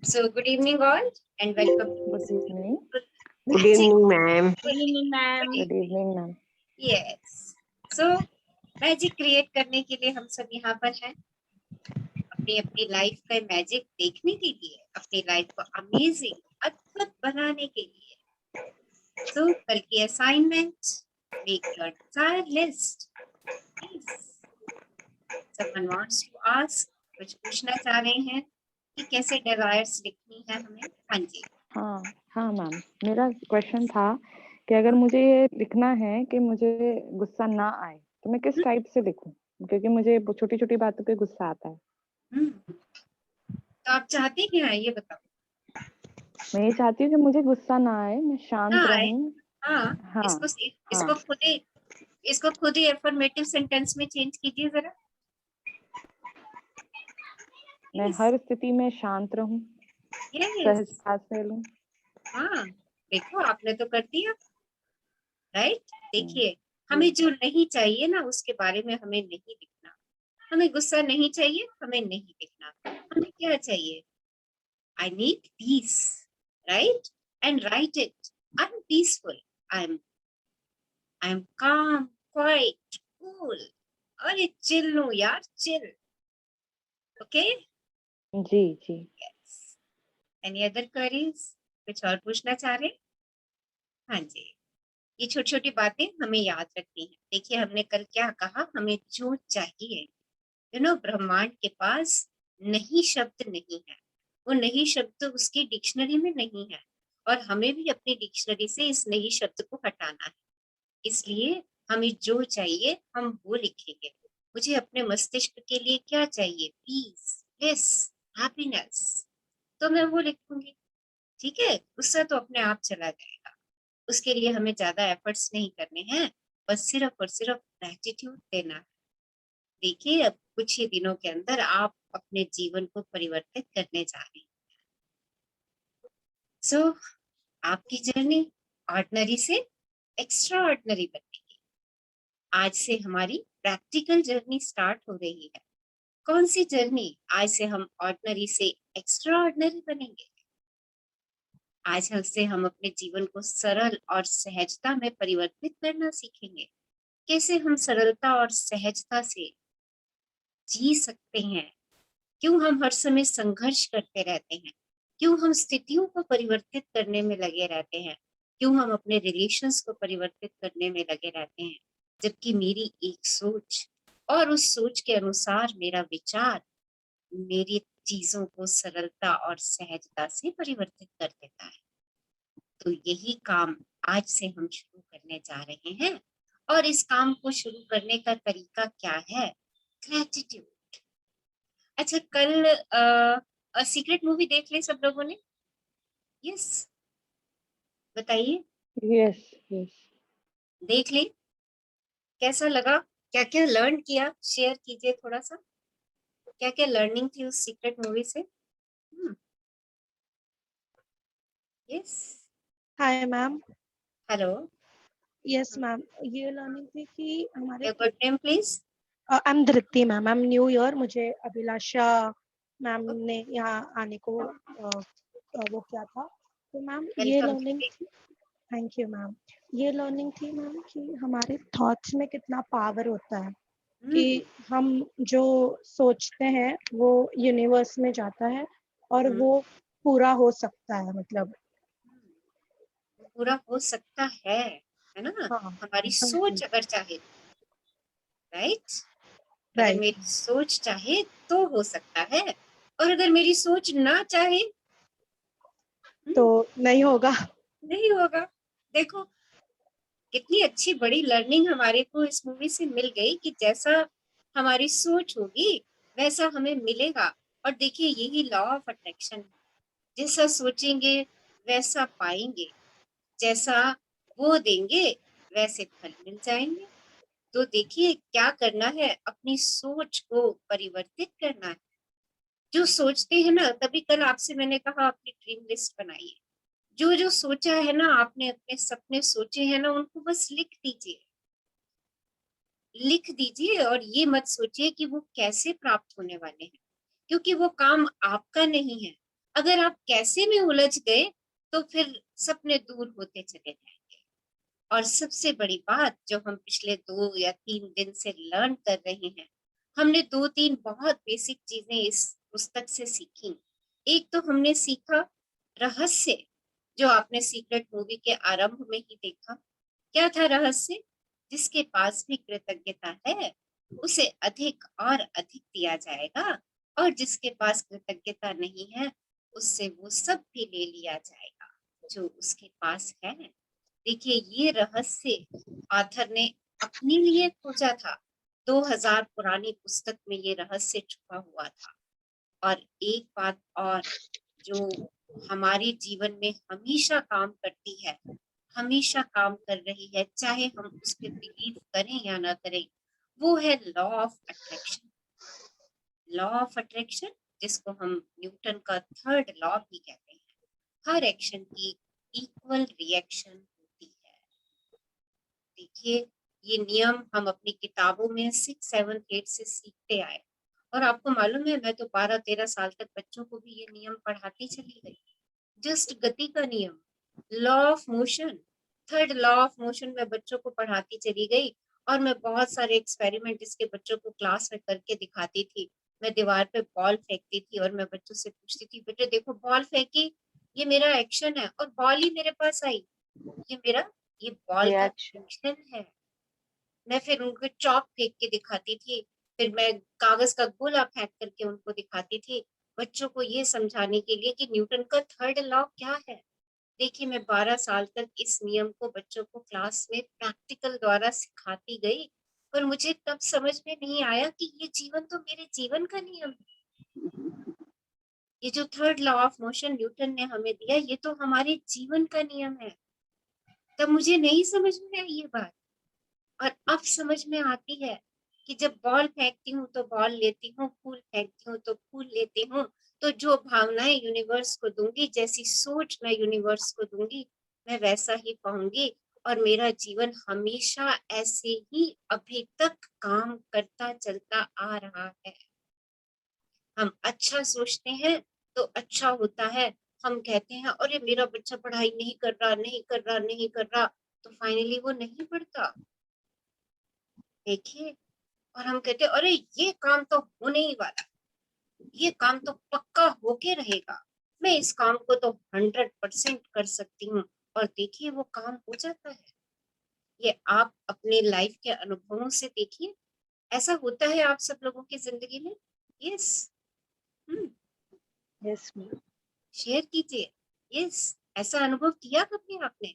So good evening all and welcome Good to evening. Good Magic. evening, ma'am. Good evening, ma'am. Good evening, ma'am. Yes. So magic create करने के लिए हम सब यहाँ पर हैं अपनी अपनी लाइफ का मैजिक देखने के लिए, अपनी लाइफ को अमेजिंग अद्भुत बनाने के लिए। So कल की assignment, make your desire list. Someone wants to ask, कुछ पूछना चाह रहे हैं कि कैसे डिजायर्स लिखनी है हमें? हाँ जी। हाँ मैम, मेरा क्वेश्चन था कि अगर मुझे ये लिखना है कि मुझे गुस्सा ना आए तो मैं किस टाइप से लिखूं, क्योंकि मुझे छोटी छोटी बातों पे गुस्सा आता है। तो आप चाहते क्या है ये बताओ? मैं ये चाहती हूँ कि मुझे गुस्सा ना आए, मैं शांत रहूं। हाँ, इसको खुद ही एफर्मेटिव सेंटेंस में चेंज कीजिए जरा। मैं हर स्थिति में शांत रहूं, सहजता से लूं। हाँ, देखो आपने तो कर दिया, राइट? देखिए, हमें जो नहीं चाहिए ना उसके बारे में हमें नहीं लिखना। हमें गुस्सा नहीं चाहिए, हमें नहीं लिखना। हमें क्या चाहिए? I need peace, right? And write it. I'm peaceful. I'm calm, quiet, cool. अरे चिल लो यार, चिल। Okay? जी जी। Yes. Any other queries? कुछ और पूछना चाह रहे? हाँ जी। ये छोटी छोटी बातें हमें याद रखनी है। देखिए हमने कल क्या कहा, हमें जो चाहिए, ब्रह्मांड के पास नहीं शब्द नहीं है, वो नहीं शब्द उसकी डिक्शनरी में नहीं है और हमें भी अपनी डिक्शनरी से इस नहीं शब्द को हटाना है। इसलिए हमें जो चाहिए हम वो लिखेंगे। मुझे अपने मस्तिष्क के लिए क्या चाहिए? पीस, ब्लिस, हैप्पीनेस, तो मैं वो लिखूंगी। ठीक है, गुस्सा तो अपने आप चला जाएगा। उसके लिए हमें ज्यादा एफर्ट्स नहीं करने हैं, बस सिर्फ और सिर्फ ग्रेटिट्यूड देना है। देखिए अब कुछ ही दिनों के अंदर आप अपने जीवन को परिवर्तित करने जा रही हैं। सो आपकी जर्नी ऑर्डिनरी से एक्स्ट्रा ऑर्डिनरी बनेगी। आज से हमारी प्रैक्टिकल जर्नी स्टार्ट हो रही है। कौन सी जर्नी? आज से हम ऑर्डिनरी से एक्स्ट्रा ऑर्डिनरी बनेंगे। आज से हम अपने जीवन को सरल और सहजता में परिवर्तित करना सीखेंगे। कैसे हम सरलता और सहजता से जी सकते हैं? क्यों हम हर समय संघर्ष करते रहते हैं? क्यों हम स्थितियों को परिवर्तित करने में लगे रहते हैं? क्यों हम अपने रिलेशंस को परिवर्तित करने में लगे रहते हैं, जबकि मेरी एक सोच और उस सोच के अनुसार मेरा विचार मेरी चीजों को सरलता और सहजता से परिवर्तित कर देता है। तो यही काम आज से हम शुरू करने जा रहे हैं और इस काम को शुरू करने का तरीका क्या है? ग्रेटिट्यूड। अच्छा, कल सीक्रेट मूवी देख ली सब लोगों ने? यस, बताइए। Yes yes. देख ली? कैसा लगा? क्या क्या लर्न किया? शेयर कीजिए थोड़ा सा। क्या क्या लर्निंग थी उस सीक्रेट मूवी से? Yes. Hi ma'am. Hello. Yes ma'am, ये लर्निंग थी कि हमारे your good name please? I am Dhriti ma'am. I am new year. मुझे अभिलाषा मैम ने यहाँ आने को वो किया था। तो मैम ये वेलकम। लर्निंग थी। Thank you ma'am. ये लर्निंग थी मैम कि हमारे थॉट्स में कितना पावर होता है कि हम जो सोचते हैं वो यूनिवर्स में जाता है और वो पूरा हो सकता है। मतलब पूरा हो सकता है ना? हाँ, हमारी सोच अगर चाहे, राइट? अगर राइट। मेरी सोच चाहे तो हो सकता है, और अगर मेरी सोच ना चाहे तो नहीं होगा। नहीं होगा। देखो कितनी अच्छी बड़ी लर्निंग हमारे को इस मूवी से मिल गई कि जैसा हमारी सोच होगी वैसा हमें मिलेगा। और देखिए यही लॉ ऑफ अट्रैक्शन है, जैसा सोचेंगे वैसा पाएंगे, जैसा वो देंगे वैसे फल मिल जाएंगे। तो देखिए क्या करना है, अपनी सोच को परिवर्तित करना है। जो सोचते हैं ना, तभी कल आपसे मैंने कहा अपनी ड्रीम लिस्ट बनाइए। जो जो सोचा है ना आपने, अपने सपने सोचे हैं ना, उनको बस लिख दीजिए। लिख दीजिए और ये मत सोचिए कि वो कैसे प्राप्त होने वाले हैं, क्योंकि वो काम आपका नहीं है। अगर आप कैसे में उलझ गए तो फिर सपने दूर होते चले जाएंगे। और सबसे बड़ी बात जो हम पिछले 2 या 3 दिन से लर्न कर रहे हैं, हमने 2-3 बहुत बेसिक चीजें इस पुस्तक से सीखी। एक तो हमने सीखा रहस्य, जो आपने सीक्रेट मूवी के आरंभ में ही देखा। क्या था रहस्य? जिसके पास भी कृतज्ञता है उसे अधिक और अधिक दिया जाएगा, और जिसके पास कृतज्ञता नहीं है उससे वो सब भी ले लिया जाएगा जो उसके पास है। देखिए, ये रहस्य ऑथर ने अपने लिए खोजा था। 2000 पुरानी पुस्तक में ये रहस्य छुपा हुआ था। और एक बात और जो हमारे जीवन में हमेशा काम करती है, हमेशा काम कर रही है, चाहे हम उस पर बिलीव करें या ना करें, वो है law of attraction. Law of attraction, जिसको हम न्यूटन का थर्ड लॉ भी कहते हैं। हर एक्शन की इक्वल रिएक्शन होती है। देखिए, ये नियम हम अपनी किताबों में 6, 7, 8 से सीखते आए। और आपको मालूम है, मैं तो 12-13 साल तक बच्चों को भी ये नियम पढ़ाती चली गई। जस्ट गति का नियम, law of motion, third law of motion में बच्चों को पढ़ाती चली गई। और मैं बहुत सारे एक्सपेरिमेंट इसके बच्चों को क्लास में करके दिखाती थी। मैं दीवार पे बॉल फेंकती थी और मैं बच्चों से पूछती थी, बेटे देखो बॉल फेंकी, ये मेरा एक्शन है, और बॉल ही मेरे पास आई, ये बॉल का रिएक्शन। एक्शन है। मैं फिर उनको चॉक फेंक के दिखाती थी, फिर मैं कागज का गोला फेंक करके उनको दिखाती थी, बच्चों को ये समझाने के लिए कि न्यूटन का थर्ड लॉ क्या है। देखिए, मैं 12 साल तक इस नियम को बच्चों को क्लास में प्रैक्टिकल द्वारा सिखाती गई, पर मुझे तब समझ में नहीं आया कि ये जीवन तो मेरे जीवन का नियम है। ये जो third law of motion Newton ने हमें दिया, ये तो हमारे जीवन का नियम है। तब मुझे नहीं समझ में आई ये बात, और अब समझ में आती है कि जब बॉल फेंकती हूँ तो बॉल लेती हूँ, फूल फेंकती हूँ तो फूल लेती हूँ। तो जो भावनाएं यूनिवर्स को दूंगी, जैसी सोच मैं यूनिवर्स को दूंगी, मैं वैसा ही पाऊंगी। और मेरा जीवन हमेशा ऐसे ही अभी तक काम करता चलता आ रहा है। हम अच्छा सोचते हैं तो अच्छा होता है। हम कहते हैं अरे मेरा बच्चा पढ़ाई नहीं कर रहा, नहीं कर रहा, नहीं कर रहा, तो फाइनली वो नहीं पढ़ता। देखिए, और हम कहते हैं अरे ये काम तो होने ही वाला, ये काम तो पक्का होके रहेगा, मैं इस काम को तो 100% कर सकती हूँ। और देखिए, वो काम हो जाता है। ये आप अपने लाइफ के अनुभवों से देखिए, ऐसा होता है आप सब लोगों की जिंदगी में। यस। Yes ma'am. शेयर कीजिए। यस, ऐसा अनुभव किया कभी आपने?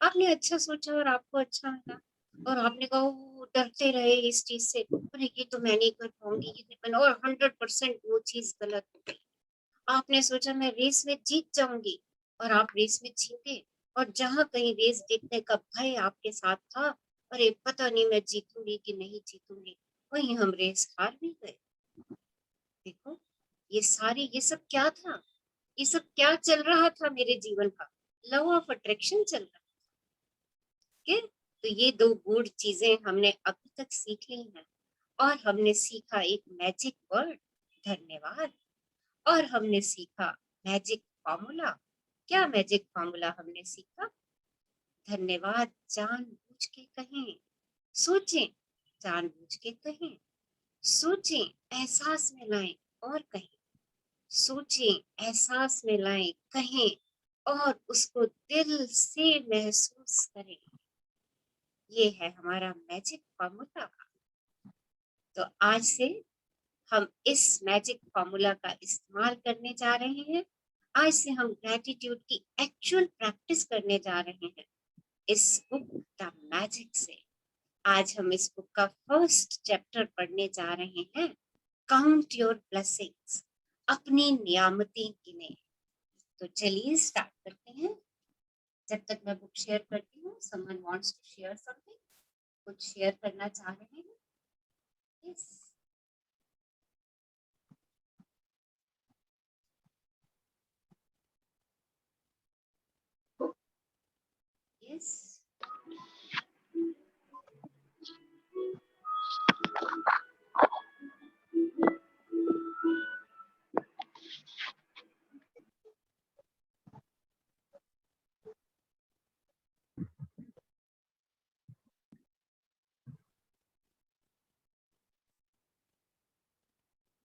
आपने अच्छा सोचा और आपको अच्छा मिला, और आपने कहा वो डरते रहे इस चीज से, अरे ये तो मैं नहीं कर पाऊंगी, ये नहीं बना, और 100% वो चीज गलत हो गई। आपने सोचा मैं रेस में जीत जाऊंगी, और आप रेस में जीते। और जहां कहीं रेस जीतने का भय आपके साथ था, अरे पता नहीं मैं जीतूंगी कि नहीं जीतूंगी, वहीं हम रेस हार भी गए। देखो, ये सब क्या था? ये सब क्या चल रहा था मेरे जीवन का? लॉ ऑफ अट्रैक्शन चल रहा है। तो ये 2 गुड चीजें हमने अभी तक सीख ली हैं। और हमने सीखा एक मैजिक वर्ड, धन्यवाद। और हमने सीखा मैजिक फॉर्मूला। क्या मैजिक फॉर्मूला हमने सीखा? धन्यवाद जानबूझ के कहें, सोचें, जानबूझ के कहें, सोचें, एहसास में लाएं और कहें, सोचें, एहसास में लाएं, कहें, और उसको दिल से महसूस करें। ये है हमारा मैजिक फॉर्मूला। तो आज से हम इस मैजिक फॉर्मूला का इस्तेमाल करने जा रहे हैं। आज से हम ग्रेटिट्यूड की एक्चुअल प्रैक्टिस करने जा रहे हैं इस बुक द मैजिक से। आज हम इस बुक का फर्स्ट चैप्टर पढ़ने जा रहे हैं, काउंट योर ब्लेसिंग्स, अपनी नियामतें गिने। तो चलिए स्टार्ट करते हैं। जब तक मैं बुक शेयर करती हूँ, someone wants to share something, कुछ शेयर करना चाह रहे हैं? यस। यस।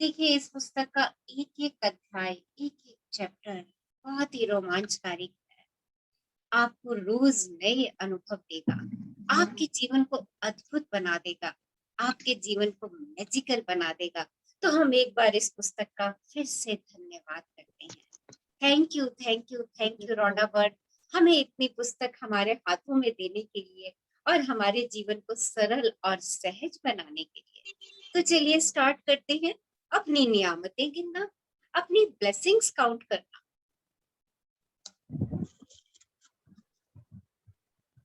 देखिए, इस पुस्तक का एक-एक अध्याय, एक-एक चैप्टर बहुत ही रोमांचकारी है। आपको रोज नए अनुभव देगा, आपके जीवन को अद्भुत बना देगा, आपके जीवन को मैजिकल बना देगा। तो हम एक बार इस पुस्तक का फिर से धन्यवाद करते हैं। Thank you, thank you, thank you Rodan bird, हमें इतनी पुस्तक हमारे हाथों में देने के लिए और हमारे जीवन को सरल और सहज बनाने के लिए। तो चलिए स्टार्ट करते हैं अपनी नियामतें गिनना, अपनी ब्लेसिंग्स काउंट करना।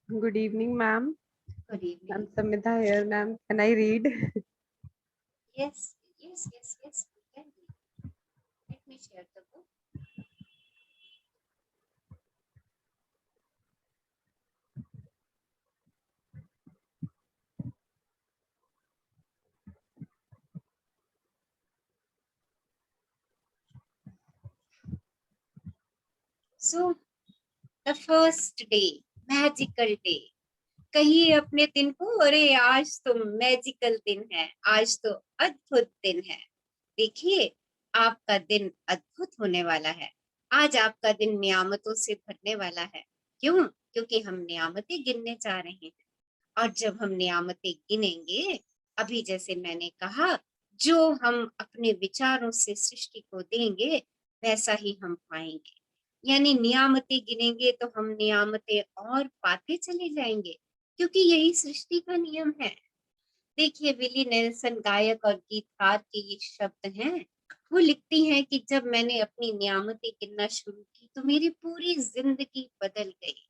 Good evening, ma'am. Good evening. I'm Samita here, ma'am. Can I read? Yes, yes, yes, yes, we can read. Let me share the book. So, the first day, magical day. कहिए अपने दिन को, अरे आज तो magical दिन है, आज तो अद्भुत दिन है। देखिए, आपका दिन अद्भुत होने वाला है। आज आपका दिन नियामतों से भरने वाला है। क्यों? क्योंकि हम नियामतें गिनने जा रहे हैं। और जब हम नियामतें गिनेंगे, अभी जैसे मैंने कहा, जो हम अपने विचारों से सृष्टि को देंगे, वैसा ही हम पाएंगे। यानी नियामतें गिनेंगे तो हम नियामतें और पाते चले जाएंगे, क्योंकि यही सृष्टि का नियम है। देखिए, विली नेल्सन गायक और गीतकार के ये शब्द हैं। वो लिखती हैं कि जब मैंने अपनी नियामतें गिनना शुरू की तो मेरी पूरी जिंदगी बदल गई।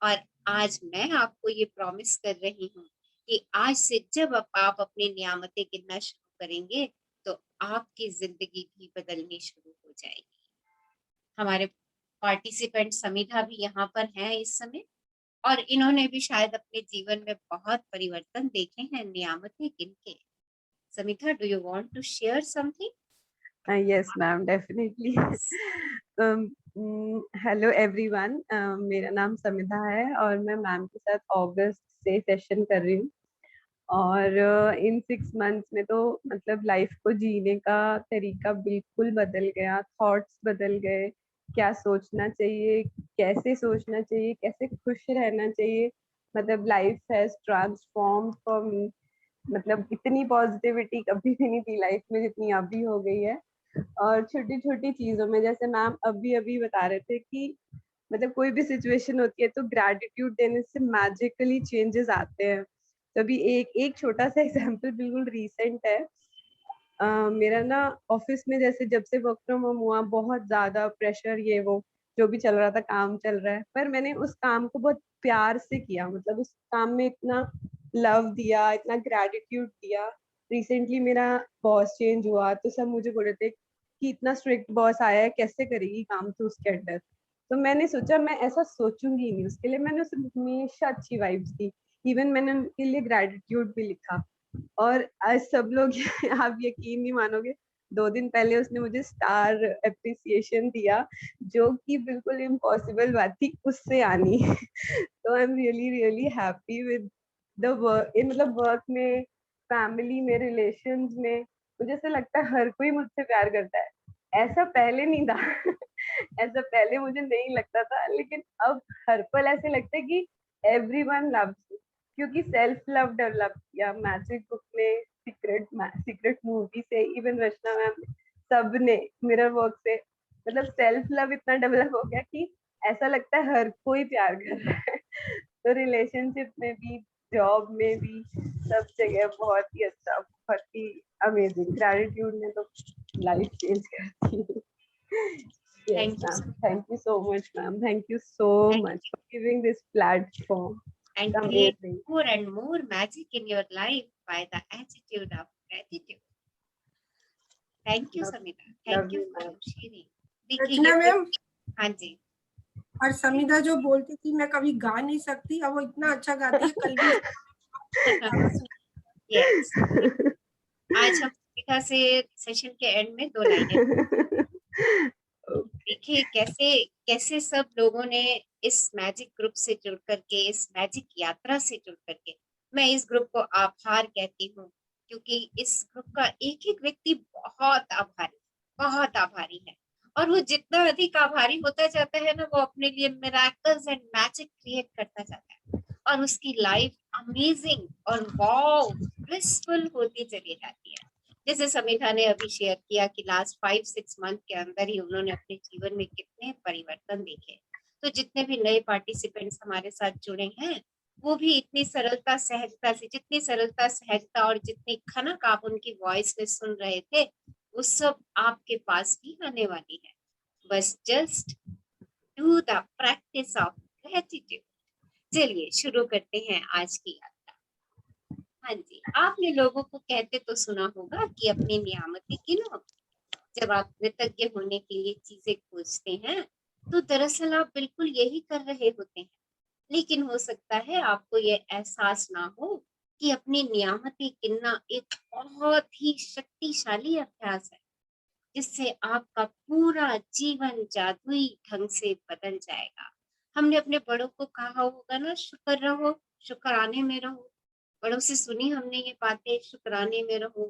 और आज मैं आपको ये प्रॉमिस कर रही हूँ कि आज से जब आप अपनी नियामतें गिनना शुरू करेंगे तो आपकी जिंदगी भी बदलनी शुरू हो जाएगी। हमारे पार्टिसिपेंट समिधा भी यहाँ पर हैं इस समय, और इन्होंने भी शायद अपने जीवन में बहुत परिवर्तन देखे हैं नियामतें गिन के। Samidha, do you want to share something? Yes, ma'am. Definitely. Hello everyone. मेरा नाम समिधा है और मैं मैम के साथ अगस्त से सेशन कर रही हूँ। और इन 6 मंथ्स में तो मतलब लाइफ को जीने का तरीका बिल्कुल बदल गया, थॉट्स बदल गए, क्या सोचना चाहिए, कैसे सोचना चाहिए, कैसे खुश रहना चाहिए। मतलब life has transform for me. मतलब इतनी पॉजिटिविटी कभी भी नहीं थी लाइफ में जितनी अभी हो गई है। और छोटी छोटी चीजों में, जैसे मैम अभी अभी बता रहे थे कि मतलब कोई भी सिचुएशन होती है तो ग्रेटिट्यूड देने से मैजिकली चेंजेस आते हैं। तो अभी एक एक छोटा सा एग्जांपल बिल्कुल रीसेंट है। मेरा ना ऑफिस में जैसे जब से वर्क फ्रॉम होम हुआ, बहुत ज्यादा प्रेशर, ये वो जो भी चल रहा था, काम चल रहा है, पर मैंने उस काम को बहुत प्यार से किया। मतलब उस काम में इतना लव दिया, इतना ग्रेटिट्यूड दिया। रिसेंटली मेरा बॉस चेंज हुआ तो सब मुझे बोल रहे थे कि इतना स्ट्रिक्ट बॉस आया है, कैसे करेगी काम तो उसके अंडर। तो मैंने सोचा मैं ऐसा सोचूंगी नहीं, उसके लिए मैंने उसे हमेशा अच्छी वाइब्स दी। इवन मैंने उनके लिए ग्रेटिट्यूड भी लिखा। और आज सब लोग आप यकीन नहीं मानोगे, 2 दिन पहले उसने मुझे स्टार अप्रिसिएशन दिया, जो कि बिल्कुल इम्पॉसिबल बात थी उससे आनी। तो I am really really happy with the work, मतलब वर्क में, फैमिली में, रिलेशंस में। मुझे ऐसा लगता है हर कोई मुझसे प्यार करता है। ऐसा पहले नहीं था। ऐसा पहले मुझे नहीं लगता था, लेकिन अब हर पल ऐसे लगता है कि एवरीवन लव्स, क्योंकि सेल्फ लव डेवलप किया मैजिक बुक ने, सीक्रेट मूवी से, इवन रचना मैम, सब ने मिरर वर्क से। मतलब सेल्फ लव इतना डेवलप हो गया कि ऐसा लगता है हर कोई प्यार कर रहा है। तो रिलेशनशिप में भी, जॉब में भी, सब जगह बहुत ही अच्छा, बहुत ही अमेजिंग। ग्रेटिट्यूड ने तो लाइफ चेंज करती है। Yes, thank you ma'am. Samidha, Thank you so much, ma'am. Thank you so much for giving this platform. and It's create amazing. more and more magic in your life by the attitude of gratitude. Thank you Love, Samidha, love thank you you, for ma'am. Your sharing. देखिए रचना ये ma'am, हाँ जी। और समिधा जो बोलती थी मैं कभी गा नहीं सकती, अब वो इतना अच्छा गाती है। कल भी यस, आज हम समिधा से सेशन के एंड में 2 लाइनें। देखिए कैसे कैसे सब लोगों ने इस मैजिक ग्रुप से जुड़ करके, इस मैजिक यात्रा से जुड़ करके, मैं इस ग्रुप को आभार कहती हूँ, क्योंकि इस ग्रुप का एक एक व्यक्ति बहुत आभारी है। और वो जितना अधिक आभारी होता जाता है ना, वो अपने लिए मिरेकल्स एंड मैजिक क्रिएट करता जाता है और उसकी लाइफ अमेजिंग और वाओ ब्लिसफुल होती चली जाती है। जैसे समिधा ने अभी शेयर किया कि लास्ट 5-6 मंथ के अंदर ही उन्होंने अपने जीवन में कितने परिवर्तन देखे। तो जितने भी नए पार्टिसिपेंट्स हमारे साथ जुड़े हैं, वो भी इतनी सरलता सहजता से, जितनी सरलता सहजता और जितनी खनक आप उनकी वॉइस में सुन रहे थे, वो सब आपके पास भी आने वाली है। बस just do the practice of gratitude. चलिए शुरू करते हैं आज की यात्रा। हाँ जी, आपने लोगों को कहते तो सुना होगा कि अपनी नियामतें गिनो। जब आप कृतज्ञ होने के लिए चीजें खोजते हैं, तो दरअसल आप बिल्कुल यही कर रहे होते हैं। लेकिन हो सकता है आपको ये एहसास ना हो कि अपनी नियामतें गिनना एक बहुत ही शक्तिशाली अभ्यास है, जिससे आपका पूरा जीवन जादुई ढंग से बदल जाएगा। हमने अपने बड़ों को कहा होगा ना, शुक्र रहो, शुक्राने में रहो। बड़ों से सुनी हमने ये बातें, शुक्राने में रहो,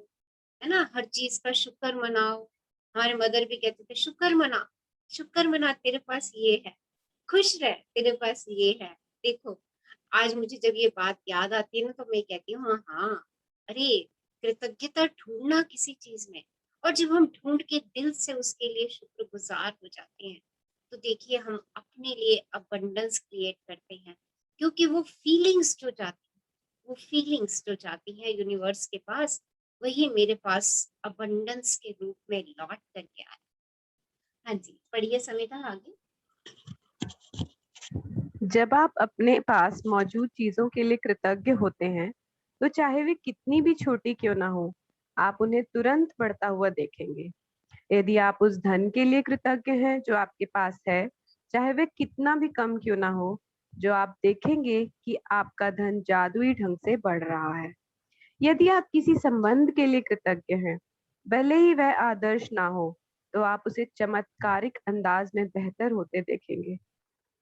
है ना, हर चीज का शुक्र मनाओ। हमारे मदर भी कहते थे शुक्र मना, तेरे पास ये है, खुश रह, तेरे पास ये है। देखो, आज मुझे जब ये बात याद आती है ना, तो मैं कहती हूँ हाँ हाँ, अरे कृतज्ञता ढूंढना किसी चीज में, और जब हम ढूंढ के दिल से उसके लिए शुक्रगुजार हो जाते हैं, तो देखिए हम अपने लिए अबंडेंस क्रिएट करते हैं। क्योंकि वो फीलिंग्स जो जाती है यूनिवर्स के पास, वही मेरे पास अबंडेंस के रूप में लौट करके आए। हाँ जी, पढ़िए समिता आगे। जब आप अपने पास मौजूद चीजों के लिए कृतज्ञ होते हैं, तो चाहे वे कितनी भी छोटी क्यों ना हो, आप उन्हें तुरंत बढ़ता हुआ देखेंगे। यदि आप उस धन के लिए कृतज्ञ हैं जो आपके पास है, चाहे वह कितना भी कम क्यों ना हो, जो आप देखेंगे कि आपका धन जादुई ढंग से बढ़ रहा है। यदि आप किसी संबंध के लिए कृतज्ञ हैं, भले ही वह आदर्श ना हो, तो आप उसे चमत्कारिक अंदाज में बेहतर होते देखेंगे।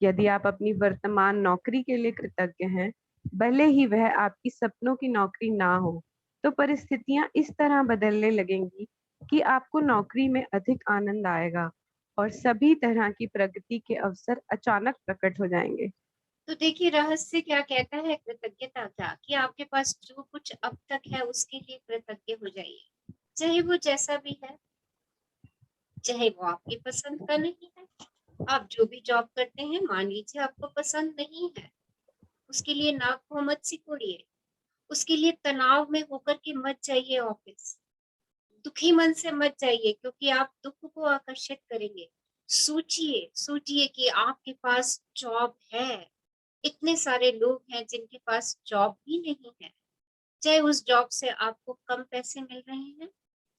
यदि आप अपनी वर्तमान नौकरी के लिए कृतज्ञ हैं, भले ही वह आपकी सपनों की नौकरी ना हो, तो परिस्थितियां इस तरह बदलने लगेंगी कि आपको नौकरी में अधिक आनंद आएगा और सभी तरह की प्रगति के अवसर अचानक प्रकट हो जाएंगे। तो देखिए रहस्य क्या कहता है कृतज्ञता का, कि आपके पास जो कुछ अब तक है उसके लिए कृतज्ञ हो जाइए, चाहे वो जैसा भी है, चाहे वो आपकी पसंद का नहीं है। आप जो भी जॉब करते हैं, मान लीजिए आपको पसंद नहीं है, उसके लिए नाक को मत सिकोड़िए, उसके लिए तनाव में होकर के मत जाइए ऑफिस, दुखी मन से मत जाइए, क्योंकि आप दुख को आकर्षित करेंगे। सोचिए सोचिए कि आपके पास जॉब है। इतने सारे लोग हैं जिनके पास जॉब भी नहीं है, चाहे उस जॉब से आपको कम पैसे मिल रहे हैं,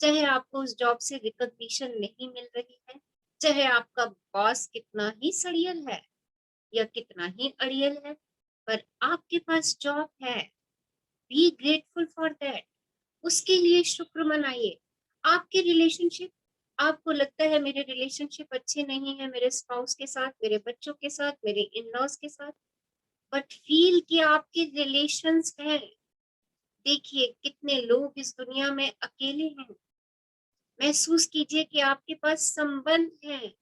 चाहे आपको उस जॉब से रिकॉग्निशन नहीं मिल रही है, चाहे आपका बॉस कितना ही सड़ियल है या कितना ही अड़ियल है, पर आपके पास जॉब है। बी ग्रेटफुल फॉर दैट, उसके लिए शुक्र मनाइए। आपके रिलेशनशिप, आपको लगता है मेरे रिलेशनशिप अच्छे नहीं है मेरे स्पाउस के साथ, मेरे बच्चों के साथ, मेरे इन लॉज के साथ, बट फील कि आपके रिलेशंस हैं। देखिए कितने लोग इस दुनिया में अकेले हैं। महसूस कीजिए कि आपके पास संबंध है,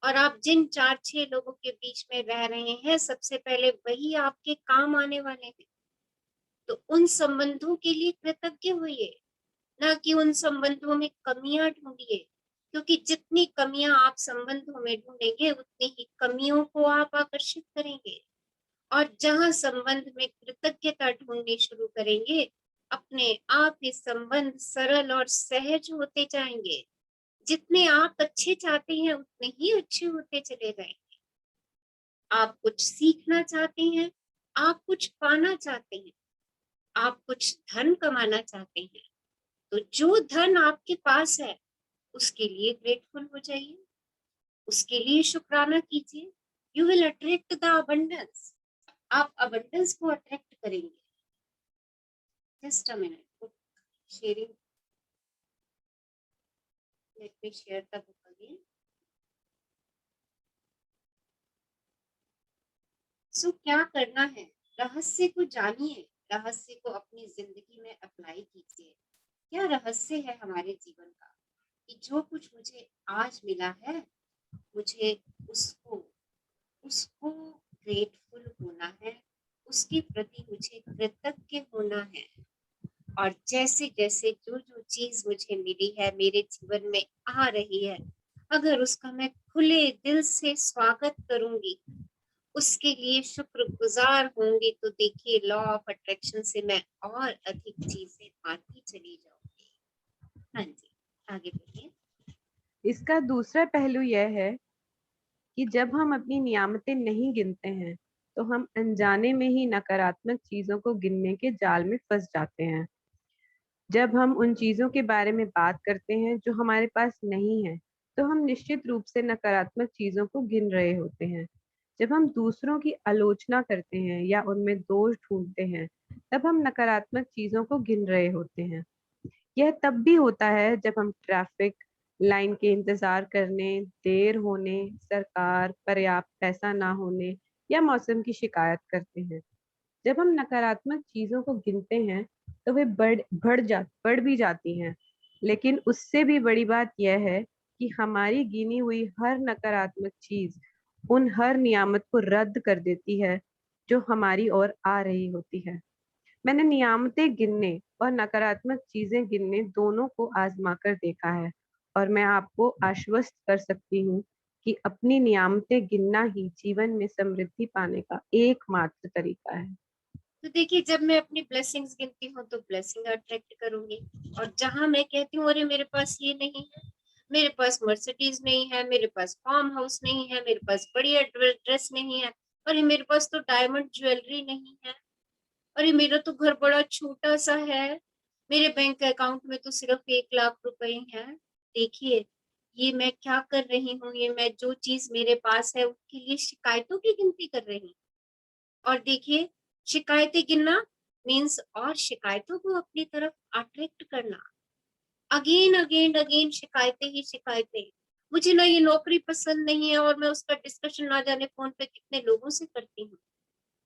और आप जिन 4-6 लोगों के बीच में रह रहे हैं, सबसे पहले वही आपके काम आने वाले हैं। तो उन संबंधों के लिए कृतज्ञ होइए, ना कि उन संबंधों में कमियां ढूंढिए, क्योंकि जितनी कमियां आप संबंधों में ढूंढेंगे, उतनी ही कमियों को आप आकर्षित करेंगे। और जहां संबंध में कृतज्ञता ढूंढनी शुरू करेंगे, अपने आप ही संबंध सरल और सहज होते जाएंगे। जितने आप अच्छे चाहते हैं, उतने ही अच्छे होते चले जाएंगे। आप कुछ सीखना चाहते हैं, आप कुछ पाना चाहते हैं, आप कुछ धन कमाना चाहते हैं, तो जो धन आपके पास है उसके लिए ग्रेटफुल हो जाइए, उसके लिए शुक्राना कीजिए। You will attract the abundance, आप अबंडेंस को अट्रैक्ट करेंगे। Just a minute, sharing, let me share the book again. So क्या करना है, रहस्य को जानिए, रहस्य को अपनी जिंदगी में अप्लाई कीजिए। क्या रहस्य है हमारे जीवन का? कि जो कुछ मुझे आज मिला है, मुझे उसको उसको ग्रेटफुल होना है, उसके प्रति मुझे कृतज्ञ होना है। और जैसे जैसे जो जो चीज मुझे मिली है, मेरे जीवन में आ रही है, अगर उसका मैं खुले दिल से स्वागत करूंगी, उसके लिए शुक्रगुजार होंगी, तो देखिए लॉ ऑफ अट्रैक्शन से मैं और अधिक चीजें आती चली जाऊंगी। हाँ जी, आगे बढ़िए। इसका दूसरा पहलू यह है कि जब हम अपनी नियामतें नहीं गिनते हैं तो हम अनजाने में ही नकारात्मक चीजों को गिनने के जाल में फंस जाते हैं। जब हम उन चीजों के बारे में बात करते हैं जो हमारे पास नहीं है, तो हम निश्चित रूप से नकारात्मक चीजों को गिन रहे होते हैं। जब हम दूसरों की आलोचना करते हैं या उनमें दोष ढूंढते हैं, तब हम नकारात्मक चीजों को गिन रहे होते हैं। यह तब भी होता है जब हम ट्रैफिक लाइन के इंतजार करने, देर होने, सरकार पर्याप्त पैसा ना होने या मौसम की शिकायत करते हैं। जब हम नकारात्मक चीजों को गिनते हैं तो वे बढ़ भी जाती हैं। लेकिन उससे भी बड़ी बात यह है कि हमारी गिनी हुई हर नकारात्मक चीज उन हर नियामत को रद्द कर देती है जो हमारी ओर आ रही होती है। मैंने नियामतें गिनने और नकारात्मक चीजें गिनने दोनों को आजमा कर देखा है, और मैं आपको आश्वस्त कर सकती हूँ कि अपनी नियामतें गिनना ही जीवन में समृद्धि पाने का एकमात्र तरीका है। तो देखिए, जब मैं अपनी ब्लेसिंग्स गिनती हूँ तो ब्लेसिंग अट्रैक्ट करूंगी, और जहां मैं कहती हूँ अरे मेरे पास ये नहीं है, मेरे पास मर्सिडीज नहीं है, मेरे पास फार्म हाउस नहीं है, मेरे पास बढ़िया ड्रेस नहीं है, अरे मेरे पास तो डायमंड ज्वेलरी नहीं है, अरे मेरा तो घर बड़ा छोटा सा है, मेरे बैंक अकाउंट में तो सिर्फ 1 लाख रुपए हैं। देखिए, ये मैं क्या कर रही हूँ, ये मैं जो चीज मेरे पास है उसके लिए शिकायतों की गिनती कर रही हूँ। और देखिए, शिकायतें गिनना मीन्स और शिकायतों को अपनी तरफ अट्रैक्ट करना। अगेन अगेन अगेन शिकायतें ही शिकायतें। मुझे ना ये नौकरी पसंद नहीं है, और मैं उसका डिस्कशन ना जाने फोन पे कितने लोगों से करती हूँ।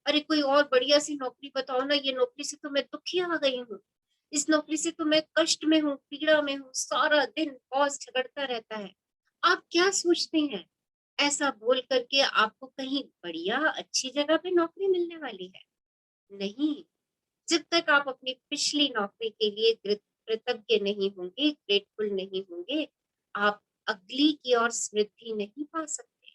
अरे कोई और बढ़िया सी नौकरी बताओ ना, ये नौकरी से तो मैं दुखी आ गई हूँ, इस नौकरी से तो मैं कष्ट में हूँ, पीड़ा में हूँ, सारा दिन बॉस झगड़ता रहता है। आप क्या सोचते हैं, ऐसा बोल करके आपको कहीं बढ़िया अच्छी जगह पे नौकरी मिलने वाली है? नहीं। जब तक आप अपनी पिछली नौकरी के लिए कृतज्ञ नहीं होंगे, ग्रेटफुल नहीं होंगे, आप अगली की ओर समृद्धि नहीं पा सकते।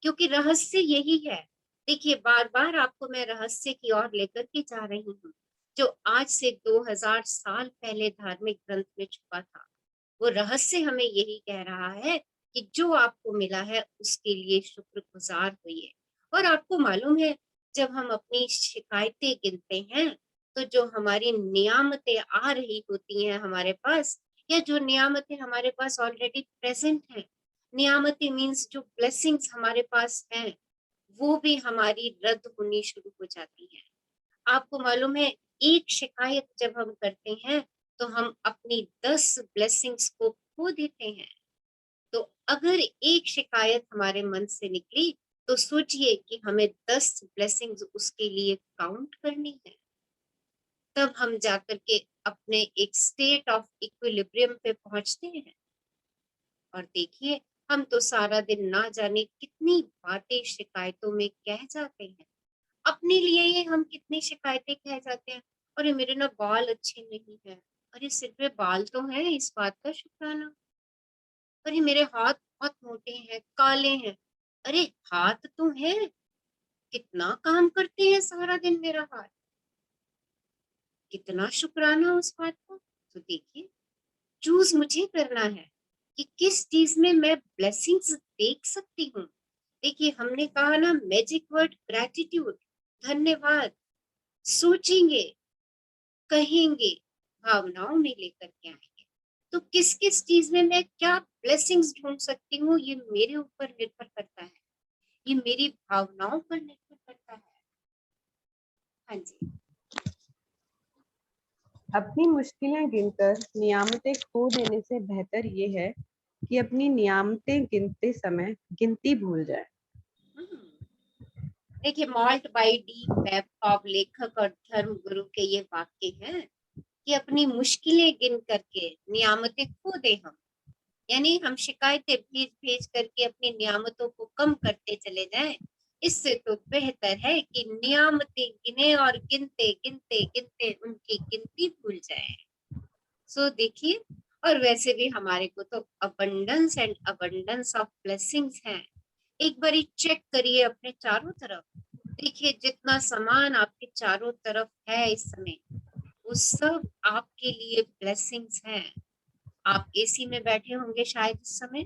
क्योंकि रहस्य यही है। देखिए, बार बार आपको मैं रहस्य की ओर लेकर के जा रही हूँ, जो आज से 2000 साल पहले धार्मिक ग्रंथ में छुपा था। वो रहस्य हमें यही कह रहा है कि जो आपको मिला है उसके लिए शुक्रगुजार होइए। और आपको मालूम है, जब हम अपनी शिकायतें गिनते हैं, तो जो हमारी नियामतें आ रही होती हैं हमारे पास, या जो नियामतें हमारे पास ऑलरेडी प्रेजेंट हैं, नियामतें मीन्स जो ब्लेसिंग्स हमारे पास हैं, वो भी हमारी रद्द होनी शुरू हो जाती है। आपको मालूम है, एक शिकायत जब हम करते हैं तो हम अपनी 10 ब्लेसिंग्स को खो देते हैं। तो अगर एक शिकायत हमारे मन से निकली, तो सोचिए कि हमें 10 ब्लेसिंग्स उसके लिए काउंट करनी है। तब हम जाकर के अपने एक स्टेट ऑफ इक्विलिब्रियम पे पहुंचते हैं। और देखिए, हम तो सारा दिन ना जाने कितनी बातें शिकायतों में कह जाते हैं। अपने लिए ही हम कितनी शिकायतें कह जाते हैं। अरे मेरे ना बाल अच्छे नहीं है, अरे सिर पे बाल तो है, इस बात का शुक्राना। अरे मेरे हाथ बहुत मोटे हैं, काले हैं, अरे हाथ तो है, कितना काम करते हैं सारा दिन मेरा हाथ, कितना शुक्राना उस बात का। तो देखिए, चूज मुझे करना है कि किस चीज में मैं ब्लेसिंग्स देख सकती हूँ। देखिए, हमने कहा ना मैजिक वर्ड ग्रेटिट्यूड, धन्यवाद। सोचेंगे, कहेंगे, भावनाओं में लेकर के आएंगे, तो किस किस चीज में मैं क्या ब्लेसिंग्स ढूंढ सकती हूँ, ये मेरे ऊपर निर्भर करता है, ये मेरी भावनाओं पर निर्भर करता है। हाँ जी। अपनी मुश्किलें गिनकर नियामतें खो देने से बेहतर ये है कि अपनी नियामतें गिनते समय गिनती भूल जाए। देखिए, मॉल्ट बाई डी वेबकॉब लेखक और धर्म गुरु के ये वाक्य हैं कि अपनी मुश्किलें गिन करके नियामतें खो दे हम, यानी हम शिकायतें भेज भेज करके अपनी नियामतों को कम करते चले जाएं, इससे तो बेहतर है कि नियामतें गिने और गिनते गिनते गिनते उनकी गिनती भूल जाए। सो देखिए, और वैसे भी हमारे को तो abundance and abundance of blessings हैं। एक बारी चेक करिए अपने चारों तरफ, देखिए जितना सामान आपके चारों तरफ है इस समय, वो सब आपके लिए ब्लेसिंग्स हैं। आप एसी में बैठे होंगे शायद इस समय,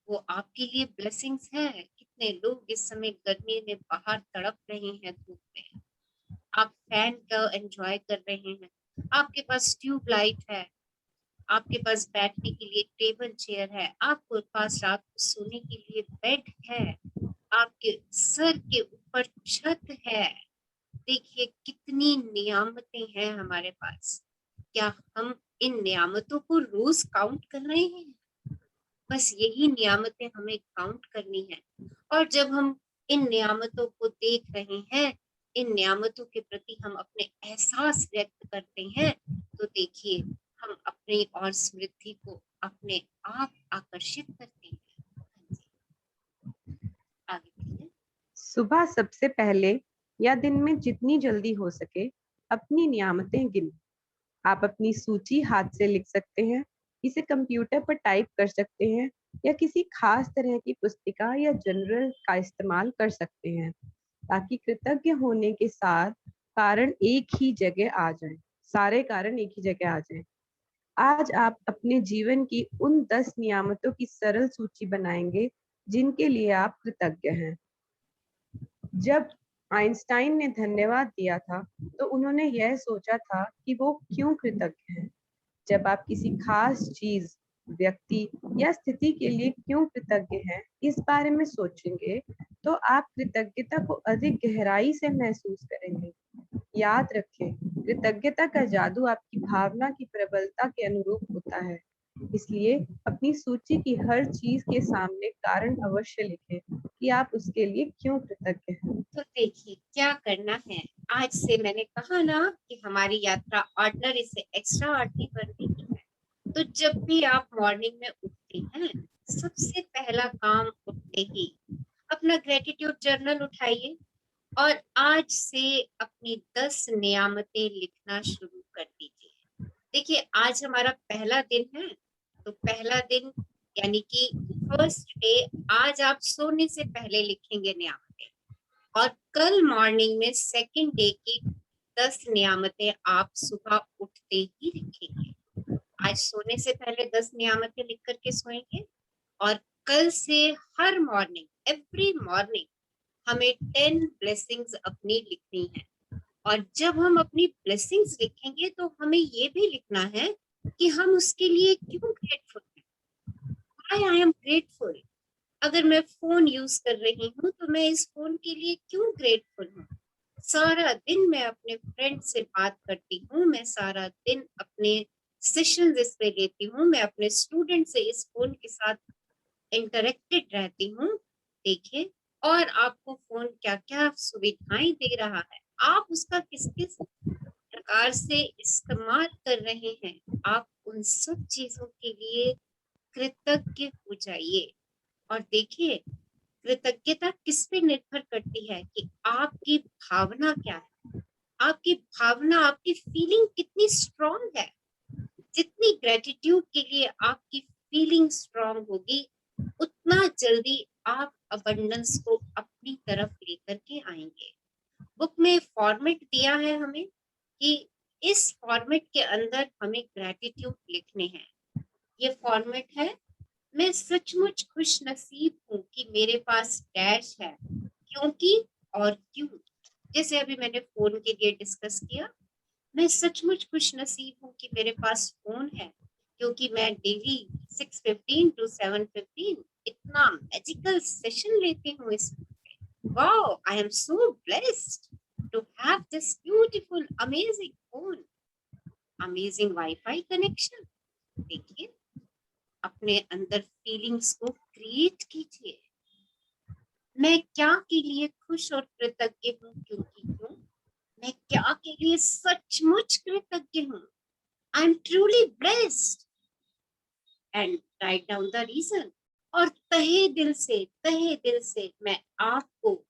वो आपके लिए ब्लेसिंग्स हैं। कितने लोग इस समय गर्मी में बाहर तड़प रहे हैं धूप में, आप फैन का एंजॉय कर रहे हैं, आपके पास ट्यूब लाइट है, आपके पास बैठने के लिए टेबल चेयर है, आपके पास रात को सोने के लिए बेड है, आपके सर के ऊपर छत है। देखिए कितनी नियामतें हैं हमारे पास। क्या हम इन नियामतों को रोज काउंट कर रहे हैं? बस यही नियामतें हमें काउंट करनी है। और जब हम इन नियामतों को देख रहे हैं, इन नियामतों के प्रति हम अपने एहसास व्यक्त करते हैं, तो देखिए हम अपनी और समृद्धि को अपने आप आकर्षित करते हैं। हाँ जी, आगे बढ़िए। सुबह सबसे पहले या दिन में जितनी जल्दी हो सके अपनी नियामतें गिनो। आप अपनी सूची हाथ से लिख सकते हैं, इसे कंप्यूटर पर टाइप कर सकते हैं या किसी खास तरह की पुस्तिका या जर्नल का इस्तेमाल कर सकते हैं, ताकि कृतज्ञ होने के साथ कारण एक ही जगह आ जाएं, सारे कारण एक ही जगह आ जाएं। आज आप अपने जीवन की उन 10 नियामतों की सरल सूची बनाएंगे जिनके लिए आप कृतज्ञ हैं। जब आइंस्टाइन ने धन्यवाद दिया था, तो उन्होंने यह सोचा था कि वो क्यों कृतज्ञ हैं। जब आप किसी खास चीज, व्यक्ति या स्थिति के लिए क्यों कृतज्ञ हैं, इस बारे में सोचेंगे, तो आप कृतज्ञता को अधिक गहराई से महसूस करेंगे। याद रखें, कृतज्ञता का जादू आपकी भावना की प्रबलता के अनुरूप होता है। इसलिए अपनी सूची की हर चीज के सामने कारण अवश्य लिखें कि आप उसके लिए क्यों कृतज्ञ हैं। तो देखिए क्या करना है। आज से मैंने कहा ना कि हमारी यात्रा ऑर्डिनरी से एक्स्ट्रा ऑर्डिनरी बनने की है। तो जब भी आप मॉर्निंग में उठते हैं, सबसे पहला काम उठते ही अपना ग्रेटिट्यूड जर्नल उठाइए और आज से अपनी 10 नियामतें लिखना शुरू कर दीजिए। देखिए आज हमारा पहला दिन है, तो पहला दिन यानी कि फर्स्ट डे आज आप सोने से पहले लिखेंगे नियामतें, और कल मॉर्निंग में सेकंड डे की 10 नियामतें आप सुबह उठते ही लिखेंगे। आज सोने से पहले 10 नियामतें लिख करके सोएंगे, और कल से हर मॉर्निंग एवरी मॉर्निंग हमें 10 ब्लेसिंग्स अपनी लिखनी है। और जब हम अपनी ब्लेसिंग्स लिखेंगे तो हमें ये भी लिखना है कि हम उसके लिए क्यों ग्रेटफुल हैं। I am grateful. अगर मैं फोन यूज कर रही हूँ तो मैं इस फोन के लिए क्यों ग्रेटफुल हूँ। सारा दिन मैं अपने फ्रेंड से बात करती हूँ, मैं सारा दिन अपने सेशंस इस पे लेती हूँ, मैं अपने स्टूडेंट से इस फोन के साथ इंटरेक्टेड रहती हूँ। देखिए, और आपको फोन क्या क्या सुविधाएं दे रहा है, आप उसका किस किस प्रकार से इस्तेमाल कर रहे हैं, आप उन सब चीजों के लिए कृतज्ञ हो जाइए। और देखिए कृतज्ञता किस पे निर्भर करती है कि आपकी भावना क्या है, आपकी भावना, आपकी फीलिंग कितनी स्ट्रांग है। जितनी ग्रेटिट्यूड के लिए आपकी फीलिंग स्ट्रांग होगी, उतना जल्दी आप अबंडेंस को अपनी तरफ लेकर के आएंगे। बुक में फॉर्मेट दिया है हमें कि इस फॉर्मेट के अंदर हमें ग्रेटिट्यूड लिखने हैं। ये फॉर्मेट है, मैं सचमुच खुश नसीब हूँ कि मेरे पास डैश है, क्योंकि और क्यों। जैसे अभी मैंने फोन के लिए डिस्कस किया, मैं सचमुच खुश नसीब हूँ कि मेरे पास फोन है, क्योंकि मैं डेली 6:15 to 7:15 इतना मैजिकल सेशन लेती हूँ इस। Wow, I am so blessed to have this beautiful amazing phone, amazing wifi connection. देखिए अपने अंदर फीलिंग्स को क्रिएट कीजिए। मैं क्या के लिए खुश और कृतज्ञ हूँ, क्योंकि क्यों। मैं क्या के लिए सचमुच कृतज्ञ हूँ। I am truly blessed, and write down the reason. और तहे दिल से मैं आपको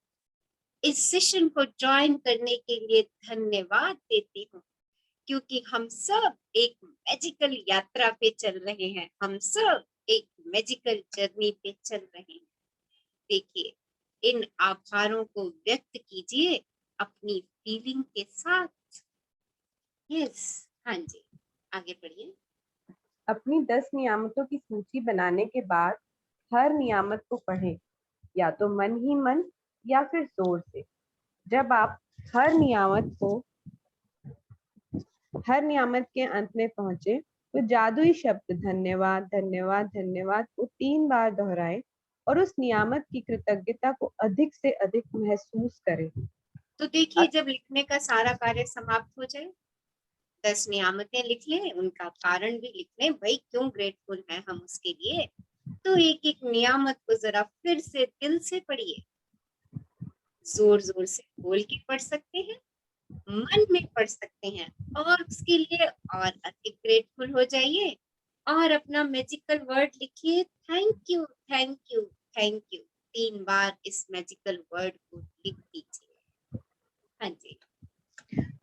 इस सेशन को ज्वाइन करने के लिए धन्यवाद देती हूँ, क्योंकि हम सब एक मैजिकल यात्रा पे चल रहे हैं, हम सब एक मैजिकल जर्नी पे चल रहे हैं। देखिए, इन आभारों को व्यक्त कीजिए अपनी फीलिंग के साथ। यस, हाँ जी, आगे बढ़िए। अपनी 10 नियामतों की सूची बनाने के बाद हर नियामत को पढ़ें, या तो मन ही मन या फिर जोर से। जब आप हर नियामत के अंत में पहुंचे तो जादुई शब्द धन्यवाद धन्यवाद धन्यवाद को 3 बार दोहराएं और उस नियामत की कृतज्ञता को अधिक से अधिक महसूस करें। तो देखिए, जब लिखने का सारा कार्य समाप्त हो जाए, 10 नियामतें लिख लें, उनका कारण भी लिख लें, भाई क्यों ग्रेटफुल हैं हम उसके लिए। तो एक एक नियामत को जरा फिर से दिल से पढ़िए, जोर जोर से बोल के पढ़ सकते हैं, मन में पढ़ सकते हैं, और उसके लिए और अधिक ग्रेटफुल हो जाइए और अपना मैजिकल वर्ड लिखिए, thank you thank you thank you. 3 बार इस मैजिकल वर्ड को लिख दीजिए। हाँ जी।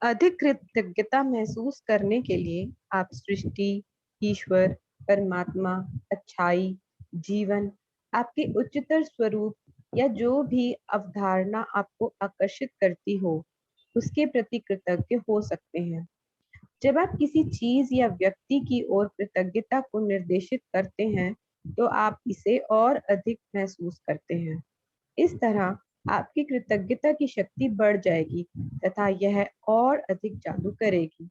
अधिक कृतज्ञता महसूस करने के लिए आप सृष्टि, ईश्वर, परमात्मा, अच्छाई, जीवन, आपके उच्चतर स्वरूप या जो भी अवधारणा आपको आकर्षित करती हो, उसके प्रति कृतज्ञ हो सकते हैं। जब आप किसी चीज या व्यक्ति की ओर कृतज्ञता को निर्देशित करते हैं, तो आप इसे और अधिक महसूस करते हैं। इस तरह आपकी कृतज्ञता की शक्ति बढ़ जाएगी तथा यह और अधिक जादू करेगी।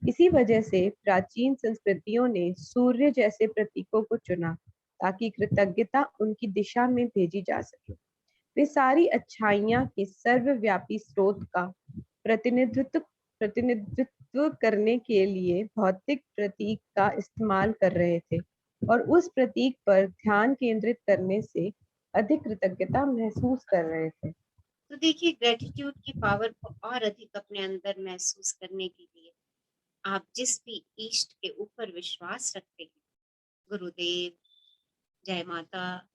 इसी वजह से प्राचीन संस्कृतियों ने सूर्य जैसे प्रतीकों को चुना, ताकि कृतज्ञता उनकी दिशा में भेजी जा सके। वे सारी अच्छाइयाँ के सर्वव्यापी स्रोत का प्रतिनिधित्व करने के लिए भौतिक प्रतीक का इस्तेमाल कर रहे थे, और उस प्रतीक पर ध्यान केंद्रित करने से अधिक कृतज्ञता महसूस कर रहे थे। तो देखिए, ग्रेटिट्यूड की पावर को और अधिक अपने अंदर महसूस करने के लिए आप जिस भी इष्ट के ऊपर विश्वास रखते हैं, गुरुदेव, जय माता,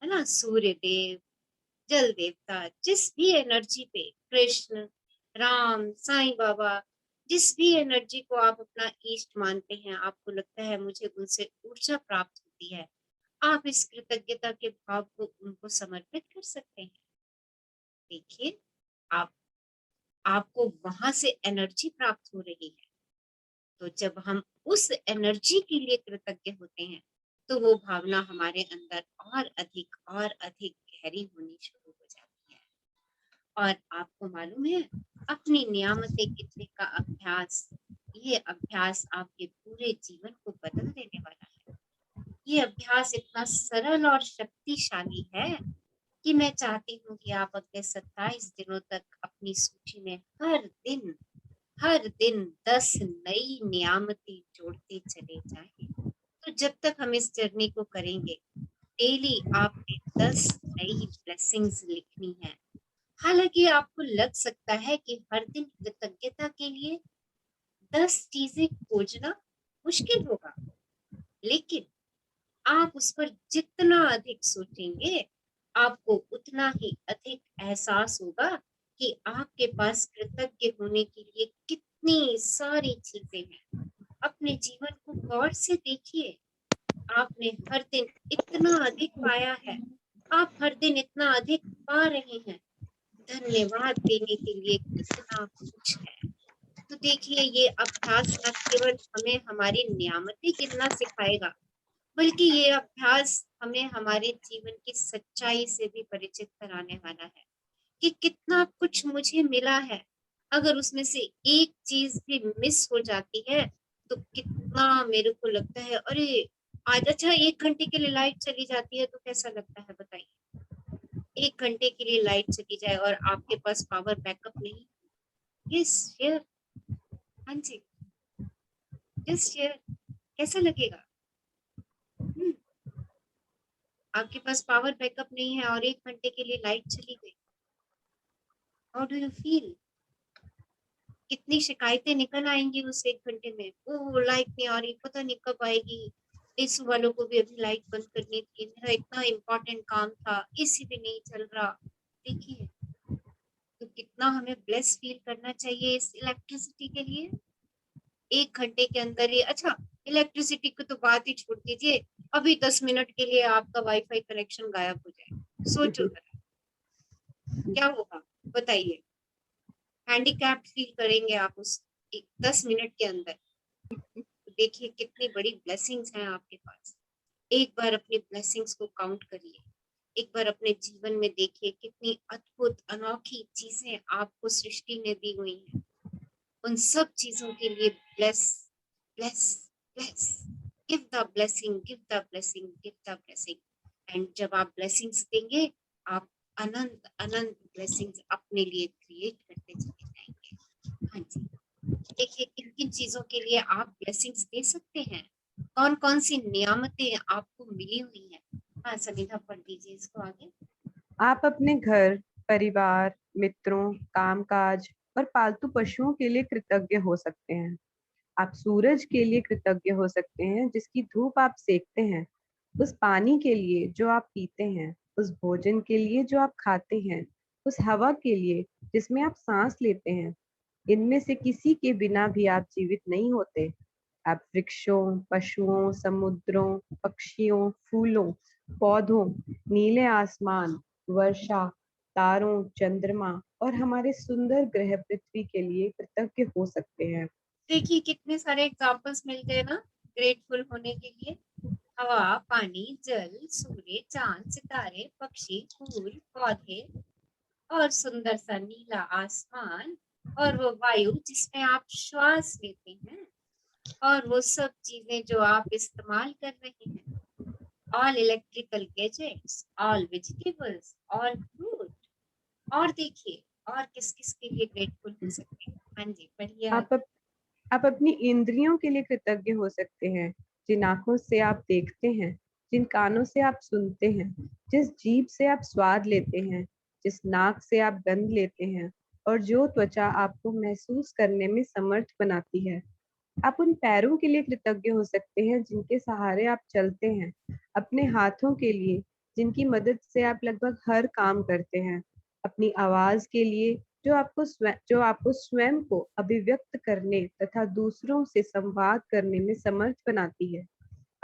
है ना, सूर्य देव, जल देवता, जिस भी एनर्जी पे, कृष्ण, राम, साईं बाबा, जिस भी एनर्जी को आप अपना इष्ट मानते हैं, आपको लगता है मुझे उनसे ऊर्जा प्राप्त होती है, आप इस कृतज्ञता के भाव को उनको समर्पित कर सकते हैं। देखिए, आप आपको वहां से एनर्जी प्राप्त हो रही है। तो जब हम उस एनर्जी के लिए कृतज्ञ होते हैं, तो वो भावना हमारे अंदर और अधिक गहरी होनी शुरू हो जाती है। और आपको मालूम है, अपनी नियामतें गिनने का अभ्यास, ये अभ्यास आपके पूरे जीवन को बदल देने वाला है। ये अभ्यास इतना सरल और शक्तिशाली है कि मैं चाहती हूँ कि आप अगले 27 दिनों तक अपनी सूची में हर दिन 10 नई नियामतें जोड़ते चले जाएं। तो जब तक हम इस जर्नी को करेंगे, डेली आपने 10 नई ब्लेसिंग्स लिखनी है। हालांकि आपको लग सकता है कि हर दिन कृतज्ञता के लिए 10 चीजें खोजना मुश्किल होगा, लेकिन आप उस पर जितना अधिक सोचेंगे, आपको उतना ही अधिक एहसास होगा कि आपके पास कृतज्ञ होने के लिए कितनी सारी चीजें हैं। अपने जीवन को गौर से देखिए, आपने हर दिन इतना अधिक पाया है, आप हर दिन इतना अधिक पा रहे हैं। धन्यवाद देने के लिए कितना कुछ है। तो देखिए, ये अभ्यास न केवल हमें हमारी नियामतें गिनना सिखाएगा, बल्कि ये अभ्यास हमें हमारे जीवन की सच्चाई से भी परिचित कराने वाला है कि कितना कुछ मुझे मिला है। अगर उसमें से एक चीज भी मिस हो जाती है, तो कितना मेरे को लगता है, अरे आज, अच्छा 1 घंटे के लिए लाइट चली जाती है तो कैसा लगता है बताइए। 1 घंटे के लिए लाइट चली जाए और आपके पास पावर बैकअप नहीं। यस शेयर, हाँ जी, यस शेयर, कैसा लगेगा? आपके पास पावर बैकअप नहीं है और 1 घंटे के लिए लाइट चली गई, हाउ डू यू फील? कितनी शिकायतें निकल आएंगी उस 1 घंटे में, ओ लाइट नहीं आ रही, पता नहीं कब आएगी, एसू वालों को भी अभी लाइट बंद करनी थी, मेरा इतना इम्पोर्टेंट काम था, एसी भी नहीं चल रहा। देखिए तो कितना हमें ब्लेस फील करना चाहिए इस इलेक्ट्रिसिटी के लिए। 1 घंटे के अंदर ही, अच्छा इलेक्ट्रिसिटी को तो बात ही छोड़ दीजिए, अभी 10 मिनट के लिए आपका वाईफाई कनेक्शन गायब हो जाए, सोचो जरा क्या होगा, बताइए। हैंडीकैप्ड फील करेंगे आप उस 10 मिनट के अंदर। तो देखिए कितनी बड़ी ब्लेसिंग्स हैं आपके पास। एक बार अपनी ब्लेसिंग्स को काउंट करिए, एक बार अपने जीवन में देखिए कितनी अद्भुत अनोखी चीजें आपको सृष्टि ने दी हुई हैं। उन सब चीजों के लिए bless bless bless, give the blessing, give the blessing, give the blessing. And जब आप ब्लेसिंग्स देंगे, आप अनंत अनंत ब्लेसिंग्स अपने लिए क्रिएट करते चले जाएंगे। हाँ जी, देखिए किन किन चीजों के लिए आप ब्लेसिंग्स दे सकते हैं, कौन कौन सी नियामतें आपको मिली हुई हैं। हाँ सनिधा पढ़ दीजिए इसको आगे। आप अपने घर, परिवार, मित्रों, कामकाज और पालतू पशुओं के लिए कृतज्ञ हो सकते हैं। आप सूरज के लिए कृतज्ञ हो सकते हैं जिसकी धूप आप सेकते हैं, उस पानी के लिए जो आप पीते हैं, उस भोजन के लिए जो आप खाते हैं, उस हवा के लिए जिसमें आप सांस लेते हैं। इनमें से किसी के बिना भी आप जीवित नहीं होते। आप वृक्षों, पशुओं, समुद्रों, पक्षियों, फूलों, पौधों, नीले आसमान, वर्षा, तारों, चंद्रमा और हमारे सुंदर ग्रह पृथ्वी के लिए कृतज्ञ हो सकते हैं। देखिए कितने सारे एग्जाम्पल्स मिल गए ना ग्रेटफुल होने के लिए। हवा, पानी, जल, सूर्य, चांद, सितारे, पक्षी, फूल, पौधे और सुंदर सा नीला आसमान, और वो वायु जिसमें आप श्वास लेते हैं, और वो सब चीजें जो आप इस्तेमाल कर रहे हैं। All electrical gadgets, all vegetables, all fruit. और देखिए और किस किस के लिए ग्रेटफुल हो सकते हैं। हाँ जी पढ़िए आप आगे। आप अपनी इंद्रियों के लिए कृतज्ञ हो सकते हैं, जिन आंखों से आप देखते हैं, जिन कानों से आप सुनते हैं, जिस जीभ से आप स्वाद लेते हैं, जिस नाक से आप गंध लेते हैं और जो त्वचा आपको महसूस करने में समर्थ बनाती है। आप उन पैरों के लिए कृतज्ञ हो सकते हैं जिनके सहारे आप चलते हैं, अपने हाथों के लिए जिनकी मदद से आप लगभग हर काम करते हैं, अपनी आवाज के लिए जो आपको स्वयं को अभिव्यक्त करने तथा दूसरों से संवाद करने में समर्थ बनाती है।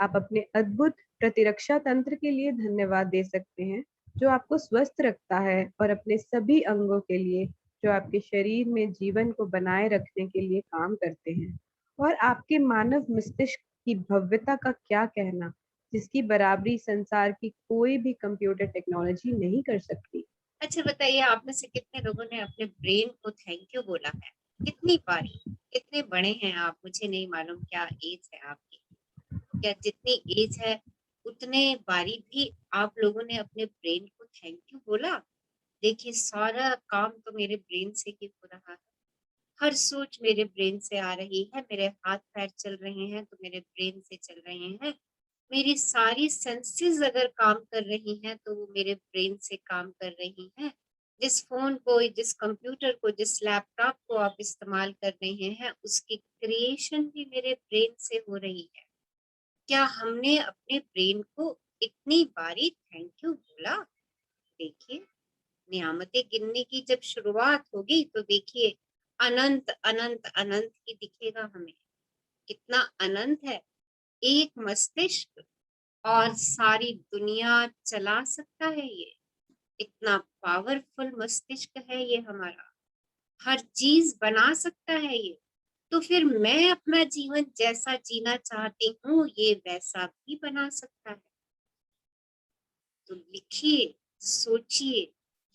आप अपने अद्भुत प्रतिरक्षा तंत्र के लिए धन्यवाद दे सकते हैं जो आपको स्वस्थ रखता है, और अपने सभी अंगों के लिए जो आपके शरीर में जीवन को बनाए रखने के लिए काम करते हैं। और आपके मानव मस्तिष्क की भव्यता का क्या कहना, जिसकी बराबरी संसार की कोई भी कंप्यूटर टेक्नोलॉजी नहीं कर सकती। अच्छा बताइए आप में से कितने लोगों ने अपने ब्रेन को थैंक यू बोला है, कितनी बारी। कितने बड़े हैं आप, मुझे नहीं मालूम क्या एज है आपकी, क्या जितनी एज है उतने बारी भी आप लोगों ने अपने ब्रेन को थैंक यू बोला। देखिए सारा काम तो मेरे ब्रेन से ही हो रहा है, हर सोच मेरे ब्रेन से आ रही है, मेरे हाथ पैर चल रहे हैं तो मेरे ब्रेन से चल रहे हैं, मेरी सारी सेंसेस अगर काम कर रही हैं तो वो मेरे ब्रेन से काम कर रही हैं। जिस फोन को, जिस कंप्यूटर को, जिस लैपटॉप को आप इस्तेमाल कर रहे हैं, उसकी क्रिएशन भी मेरे ब्रेन से हो रही है। क्या हमने अपने ब्रेन को इतनी बारी थैंक यू बोला? देखिए नियामतें गिनने की जब शुरुआत होगी तो देखिए अनंत अनंत अनंत ही दिखेगा हमें। कितना अनंत है, एक मस्तिष्क और सारी दुनिया चला सकता है ये। इतना पावरफुल मस्तिष्क है ये हमारा, हर चीज बना सकता है ये। तो फिर मैं अपना जीवन जैसा जीना चाहती हूँ ये वैसा भी बना सकता है। तो लिखिए, सोचिए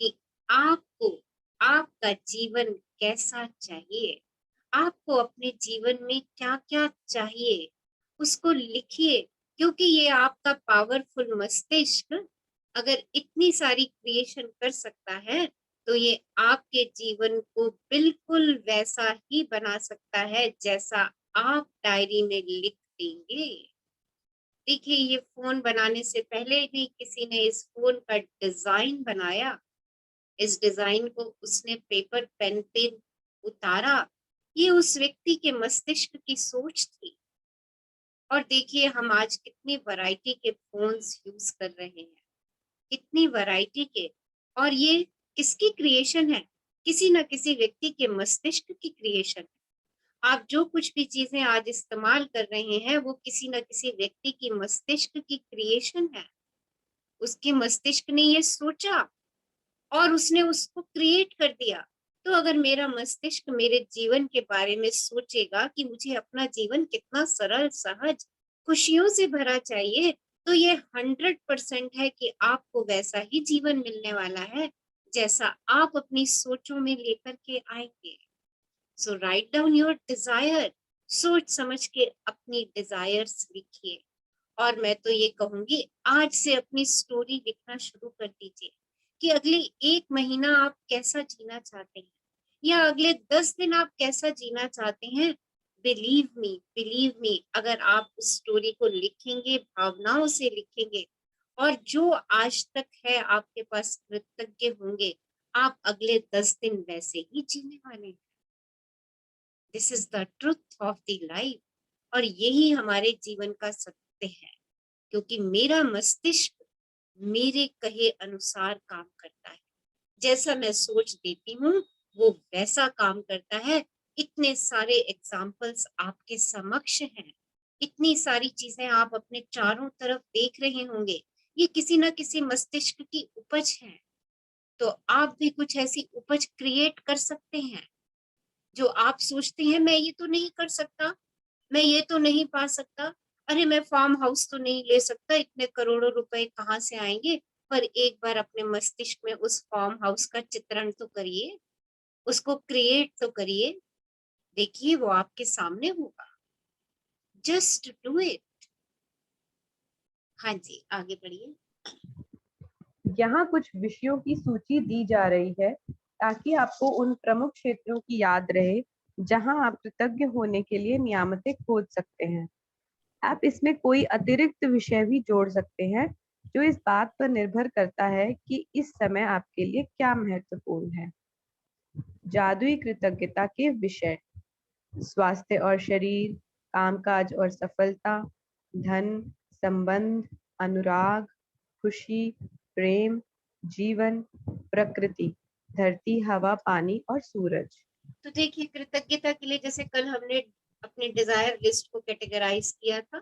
कि आपको आपका जीवन कैसा चाहिए, आपको अपने जीवन में क्या क्या चाहिए, उसको लिखिए। क्योंकि ये आपका पावरफुल मस्तिष्क अगर इतनी सारी क्रिएशन कर सकता है तो ये आपके जीवन को बिल्कुल वैसा ही बना सकता है जैसा आप डायरी में लिख देंगे। देखिए ये फोन बनाने से पहले भी किसी ने इस फोन का डिजाइन बनाया, इस डिजाइन को उसने पेपर पेन पे उतारा, ये उस व्यक्ति के मस्तिष्क की सोच थी। और देखिए हम आज कितनी वैरायटी के फोन्स यूज कर रहे हैं, कितनी वैरायटी के, और ये किसकी क्रिएशन है? किसी न किसी व्यक्ति के मस्तिष्क की क्रिएशन है। आप जो कुछ भी चीजें आज इस्तेमाल कर रहे हैं वो किसी न किसी व्यक्ति की मस्तिष्क की क्रिएशन है। उसके मस्तिष्क ने ये सोचा और उसने उसको क्रिएट कर दिया। तो अगर मेरा मस्तिष्क मेरे जीवन के बारे में सोचेगा कि मुझे अपना जीवन कितना सरल, सहज, खुशियों से भरा चाहिए, तो ये 100% है कि आपको वैसा ही जीवन मिलने वाला है जैसा आप अपनी सोचों में लेकर के आएंगे। सो राइट डाउन योर डिजायर, सोच समझ के अपनी डिजायर्स लिखिए। और मैं तो ये कहूंगी आज से अपनी स्टोरी लिखना शुरू कर दीजिए कि अगले 1 महीना आप कैसा जीना चाहते हैं या अगले 10 दिन आप कैसा जीना चाहते हैं। बिलीव मी, अगर आप उस स्टोरी को लिखेंगे, भावनाओं से लिखेंगे, और जो आज तक है आपके पास कृतज्ञ होंगे, आप अगले 10 दिन वैसे ही जीने वाले हैं। This is the truth of the life, और यही हमारे जीवन का सत्य है, क्योंकि मेरा मस्तिष्क मेरे कहे अनुसार काम करता है। जैसा मैं सोच देती हूँ वो वैसा काम करता है। इतने सारे एग्जाम्पल्स आपके समक्ष हैं, इतनी सारी चीजें आप अपने चारों तरफ देख रहे होंगे, ये किसी ना किसी मस्तिष्क की उपज है। तो आप भी कुछ ऐसी उपज क्रिएट कर सकते हैं। जो आप सोचते हैं मैं ये तो नहीं कर सकता, मैं ये तो नहीं पा सकता, अरे मैं फार्म हाउस तो नहीं ले सकता, इतने करोड़ों रुपए कहाँ से आएंगे। पर एक बार अपने मस्तिष्क में उस फार्म हाउस का चित्रण तो करिए, उसको क्रिएट तो करिए, देखिए वो आपके सामने होगा। Just do it. हाँ जी, आगे बढ़िए। यहाँ कुछ विषयों की सूची दी जा रही है ताकि आपको उन प्रमुख क्षेत्रों की याद रहे जहाँ आप कृतज्ञ होने के लिए नियामतें खोज सकते हैं। आप इसमें कोई अतिरिक्त विषय भी जोड़ सकते हैं जो इस बात पर निर्भर करता है कि इस समय आपके लिए क्या महत्वपूर्ण है। जादुई कृतज्ञता के विषय: स्वास्थ्य और शरीर, कामकाज और सफलता, धन, संबंध, अनुराग, खुशी, प्रेम, जीवन, प्रकृति, धरती, हवा, पानी और सूरज। तो देखिए कृतज्ञता के लिए जैसे कल हमने अपने डिजायर लिस्ट को कैटेगराइज किया था,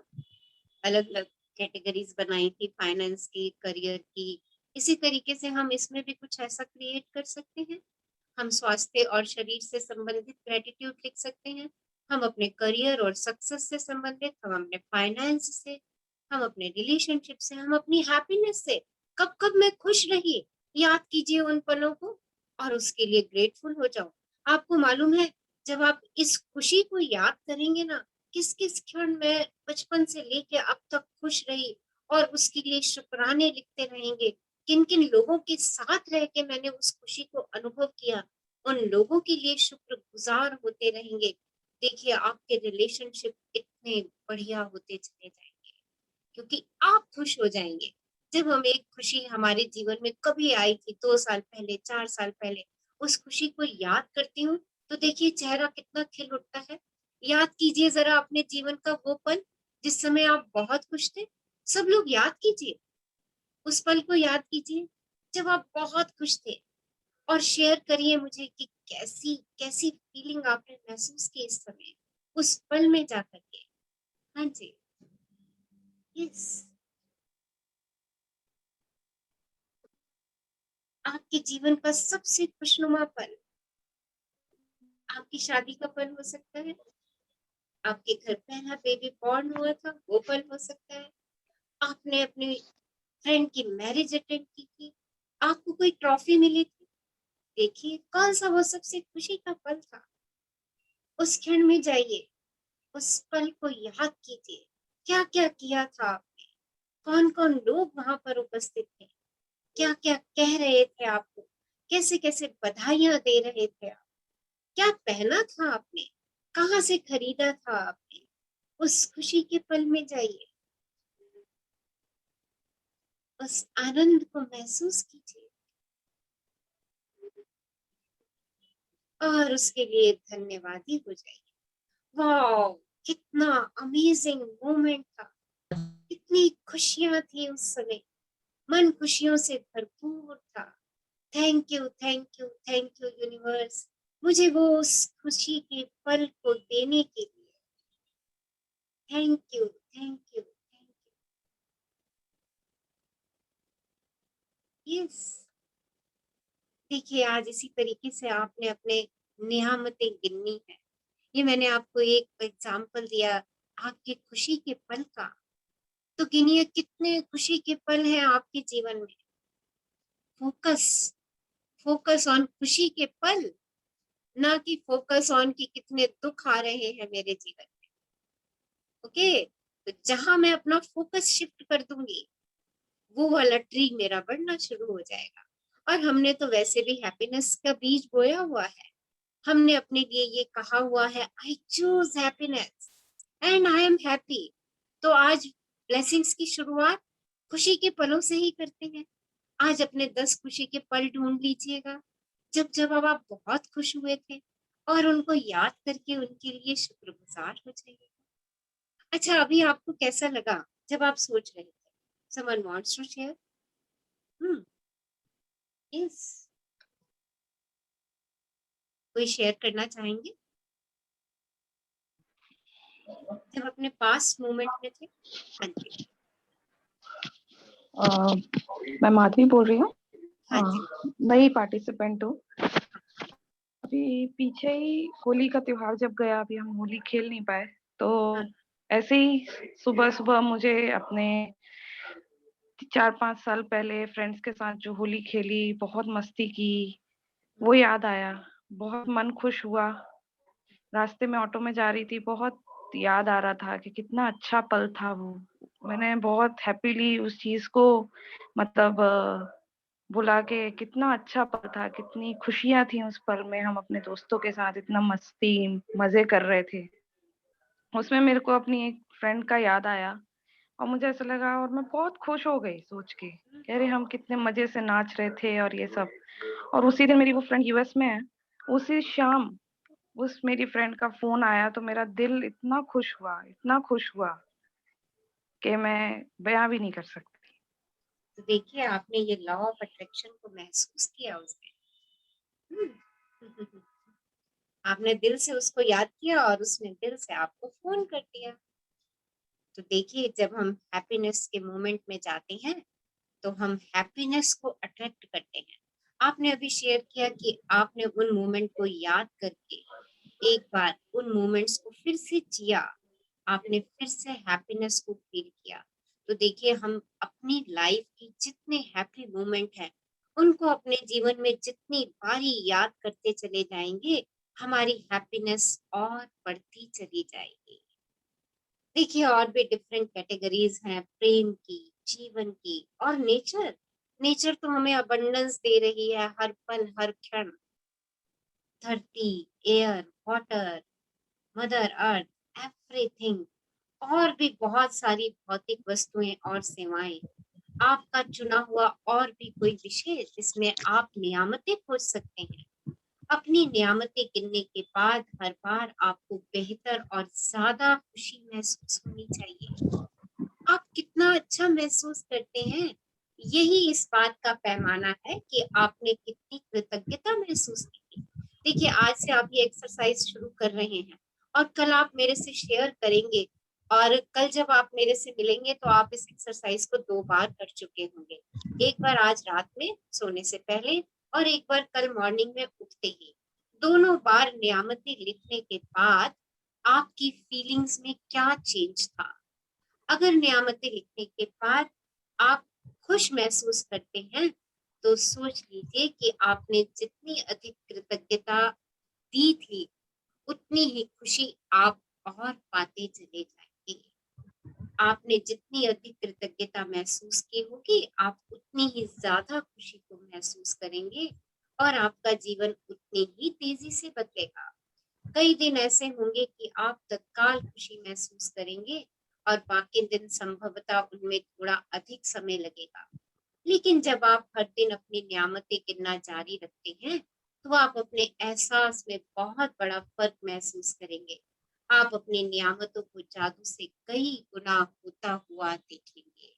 अलग अलग कैटेगरीज बनाई थी, फाइनेंस की, करियर की, इसी तरीके से हम इसमें भी कुछ ऐसा क्रिएट कर सकते हैं। हम स्वास्थ्य और शरीर से संबंधित ग्रेटिट्यूड लिख सकते हैं, हम अपने करियर और सक्सेस से संबंधित, हम अपने फाइनेंस से, हम अपने रिलेशनशिप से, हम अपनी हैप्पीनेस से, कब कब मैं खुश रही, याद कीजिए उन पलों को और उसके लिए ग्रेटफुल हो जाओ। आपको मालूम है जब आप इस खुशी को याद करेंगे ना, किस किस क्षण में बचपन से लेके अब तक खुश रही, और उसके लिए शुक्राने लिखते रहेंगे, किन किन लोगों के साथ रह के मैंने उस खुशी को अनुभव किया, उन लोगों के लिए शुक्रगुजार होते रहेंगे। देखिए आपके रिलेशनशिप इतने बढ़िया होते चले जाएंगे, क्योंकि आप खुश हो जाएंगे। जब हम एक खुशी हमारे जीवन में कभी आई थी, 2 साल पहले, 4 साल पहले, उस खुशी को याद करती हूँ, तो देखिए चेहरा कितना खिल उठता है। याद कीजिए जरा अपने जीवन का वो पल जिस समय आप बहुत खुश थे। सब लोग याद कीजिए, उस पल को याद कीजिए जब आप बहुत खुश थे, और शेयर करिए मुझे कि कैसी कैसी फीलिंग आपने महसूस की इस समय, उस पल में जाकर के। हाँ जी, यस। आपके जीवन का सबसे खुशनुमा पल आपकी शादी का पल हो सकता है, आपके घर पहला बेबी बॉर्न हुआ था वो पल हो सकता है, आपने अपनी फ्रेंड की मैरिज अटेंड की थी, आपको कोई ट्रॉफी मिली थी। देखिए कौन सा वो सबसे खुशी का पल था। उस क्षण में जाइए, उस पल को याद कीजिए, क्या क्या किया था आपने, कौन कौन लोग वहां पर उपस्थित थे, क्या क्या कह रहे थे आपको, कैसे कैसे बधाइयां दे रहे थे आप, क्या पहना था आपने, कहाँ से खरीदा था आपने। उस खुशी के पल में जाइए, उस आनंद को महसूस कीजिए और उसके लिए धन्यवादी हो जाइए। वाह, कितना अमेजिंग मोमेंट था, कितनी खुशियां थी उस समय, मन खुशियों से भरपूर था। Thank you, thank you, thank you universe, मुझे वो उस खुशी के पल को देने के लिए। Thank you, thank you, thank you. Yes, देखिए आज इसी तरीके से आपने अपने नियामतें गिननी है। ये मैंने आपको एक एग्जाम्पल दिया आपकी खुशी के पल का, तो गिनिए कितने खुशी के पल हैं आपके जीवन में। फोकस, फोकस ऑन खुशी के पल, ना कि फोकस ऑन कि कितने दुख आ रहे हैं मेरे जीवन में। ओके, तो जहां मैं अपना फोकस शिफ्ट कर दूंगी, वो वाला ट्री मेरा बढ़ना शुरू हो जाएगा। और हमने तो वैसे भी हैप्पीनेस का बीज बोया हुआ है। हमने अपने लिए ये कहा हुआ है, I choose happiness and I am happy. तो आज ब्लेसिंग्स की शुरुआत खुशी के पलों से ही करते हैं। आज अपने 10 खुशी के पल ढूंढ लीजिएगा, जब जब अब आप बहुत खुश हुए थे, और उनको याद करके उनके लिए शुक्रगुजार हो जाइए। अच्छा, अभी आपको कैसा लगा जब आप सोच रहे थे? Someone wants to share? Yes, कोई शेयर करना चाहेंगे जब अपने पास्ट मोमेंट में थे? हाँ जी, मैं माधवी बोल रही हूँ। हाँ जी, नई पार्टिसिपेंट हूँ। अभी पीछे ही होली का त्योहार जब गया, अभी हम होली खेल नहीं पाए, तो हाँ, ऐसे ही सुबह सुबह मुझे अपने 4-5 साल पहले फ्रेंड्स के साथ जो होली खेली, बहुत मस्ती की, वो याद आया। बहुत मन खुश हुआ। रास्ते में ऑटो में जा रही थी, बहुत याद आ रहा था कि कितना अच्छा पल था वो। मैंने बहुत हैप्पीली उस चीज को मतलब बुला के, कितना अच्छा पल था, कितनी खुशियां थी उस पल में। हम अपने दोस्तों के साथ इतना मस्ती मजे कर रहे थे। उसमें मेरे को अपनी एक फ्रेंड का याद आया और मुझे ऐसा लगा, और मैं बहुत खुश हो गई सोच के, कह रहे हम कितने मजे से नाच रहे थे और ये सब। और उसी दिन मेरी वो फ्रेंड यूएस में है। उसी शाम उस मेरी फ्रेंड का फोन आया तो मेरा दिल इतना खुश हुआ, इतना खुश हुआ कि मैं बयां भी नहीं कर सकती। तो देखिए आपने ये लॉ ऑफ अट्रैक्शन को महसूस किया उसमें। हम्म। आपने दिल से उसको याद किया और उसने दिल से आपको फोन कर दिया। तो देखिए जब हम हैप्पीनेस के मोमेंट में जाते हैं, तो हम हैप्पीनेस को अट्रैक्ट करते हैं। आपने अभी शेयर किया कि आपने उन मोमेंट को याद करके एक बार उन मोमेंट्स को फिर से जिया, आपने फिर से हैप्पीनेस को फील किया। तो देखिए हम अपनी लाइफ की जितने हैप्पी मोमेंट हैं, उनको अपने जीवन में जितनी बारी याद करते चले जाएंगे, हमारी हैप्पीनेस और बढ़ती चली जाएगी। देखिए और भी डिफरेंट कैटेगरीज हैं प्रेम की, जीवन की, और नेचर। नेचर तो हमें अबंडेंस दे रही है हर पल हर क्षण। धरती, air, water, mother earth, everything, और भी बहुत सारी भौतिक वस्तुएं और सेवाएं। आपका चुना हुआ और भी कोई विषय जिसमें आप नियामतें खोज सकते हैं। अपनी नियामतें गिनने के बाद हर बार आपको बेहतर और ज्यादा खुशी महसूस होनी चाहिए। आप कितना अच्छा महसूस करते हैं, यही इस बात का पैमाना है कि आपने कितनी कृतज्ञता महसूस की। देखिए आज से आप ये एक्सरसाइज शुरू कर रहे हैं, और कल आप मेरे से शेयर करेंगे, और कल जब आप मेरे से मिलेंगे तो आप इस एक्सरसाइज को 2 बार कर चुके होंगे। एक बार आज रात में सोने से पहले, और एक बार कल मॉर्निंग में उठते ही। दोनों बार नियामतें लिखने के बाद आपकी फीलिंग्स में क्या चेंज था। अगर नियामतें लिखने के बाद आप खुश महसूस करते हैं, तो सोच लीजिए कि आपने जितनी अधिक कृतज्ञता दी थी, उतनी ही खुशी आप और पाते चले जाएंगे। आपने जितनी अधिक कृतज्ञता महसूस की होगी, आप उतनी ही ज्यादा खुशी को महसूस करेंगे, और आपका जीवन उतनी ही तेजी से बदलेगा। कई दिन ऐसे होंगे कि आप तत्काल खुशी महसूस करेंगे, और बाकी दिन संभवतः उनमें थोड़ा अधिक समय लगेगा। लेकिन जब आप हर दिन अपनी नियामतें गिनना जारी रखते हैं, तो आप अपने एहसास में बहुत बड़ा फर्क महसूस करेंगे। आप अपनी नियामतों को जादू से कई गुना होता हुआ देखेंगे।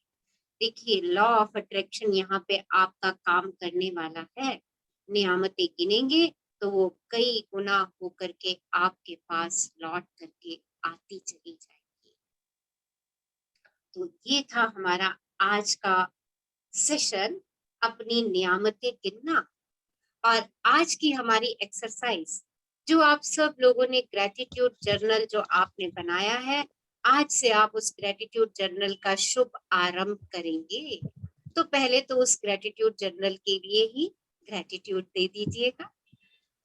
देखिए, लॉ ऑफ अट्रैक्शन यहाँ पे आपका काम करने वाला है। नियामतें गिनेंगे तो वो कई गुना होकर के आपके पास लौट करके आती चली जाएगी। तो ये था हमारा आज का सेशन, अपनी नियामतें गिनना। और आज की हमारी एक्सरसाइज, जो आप सब लोगों ने ग्रेटिट्यूड जर्नल जो आपने बनाया है, आज से आप उस ग्रेटिट्यूड जर्नल का शुभ आरंभ करेंगे। तो पहले तो उस ग्रेटिट्यूड जर्नल के लिए ही ग्रेटिट्यूड दे दीजिएगा।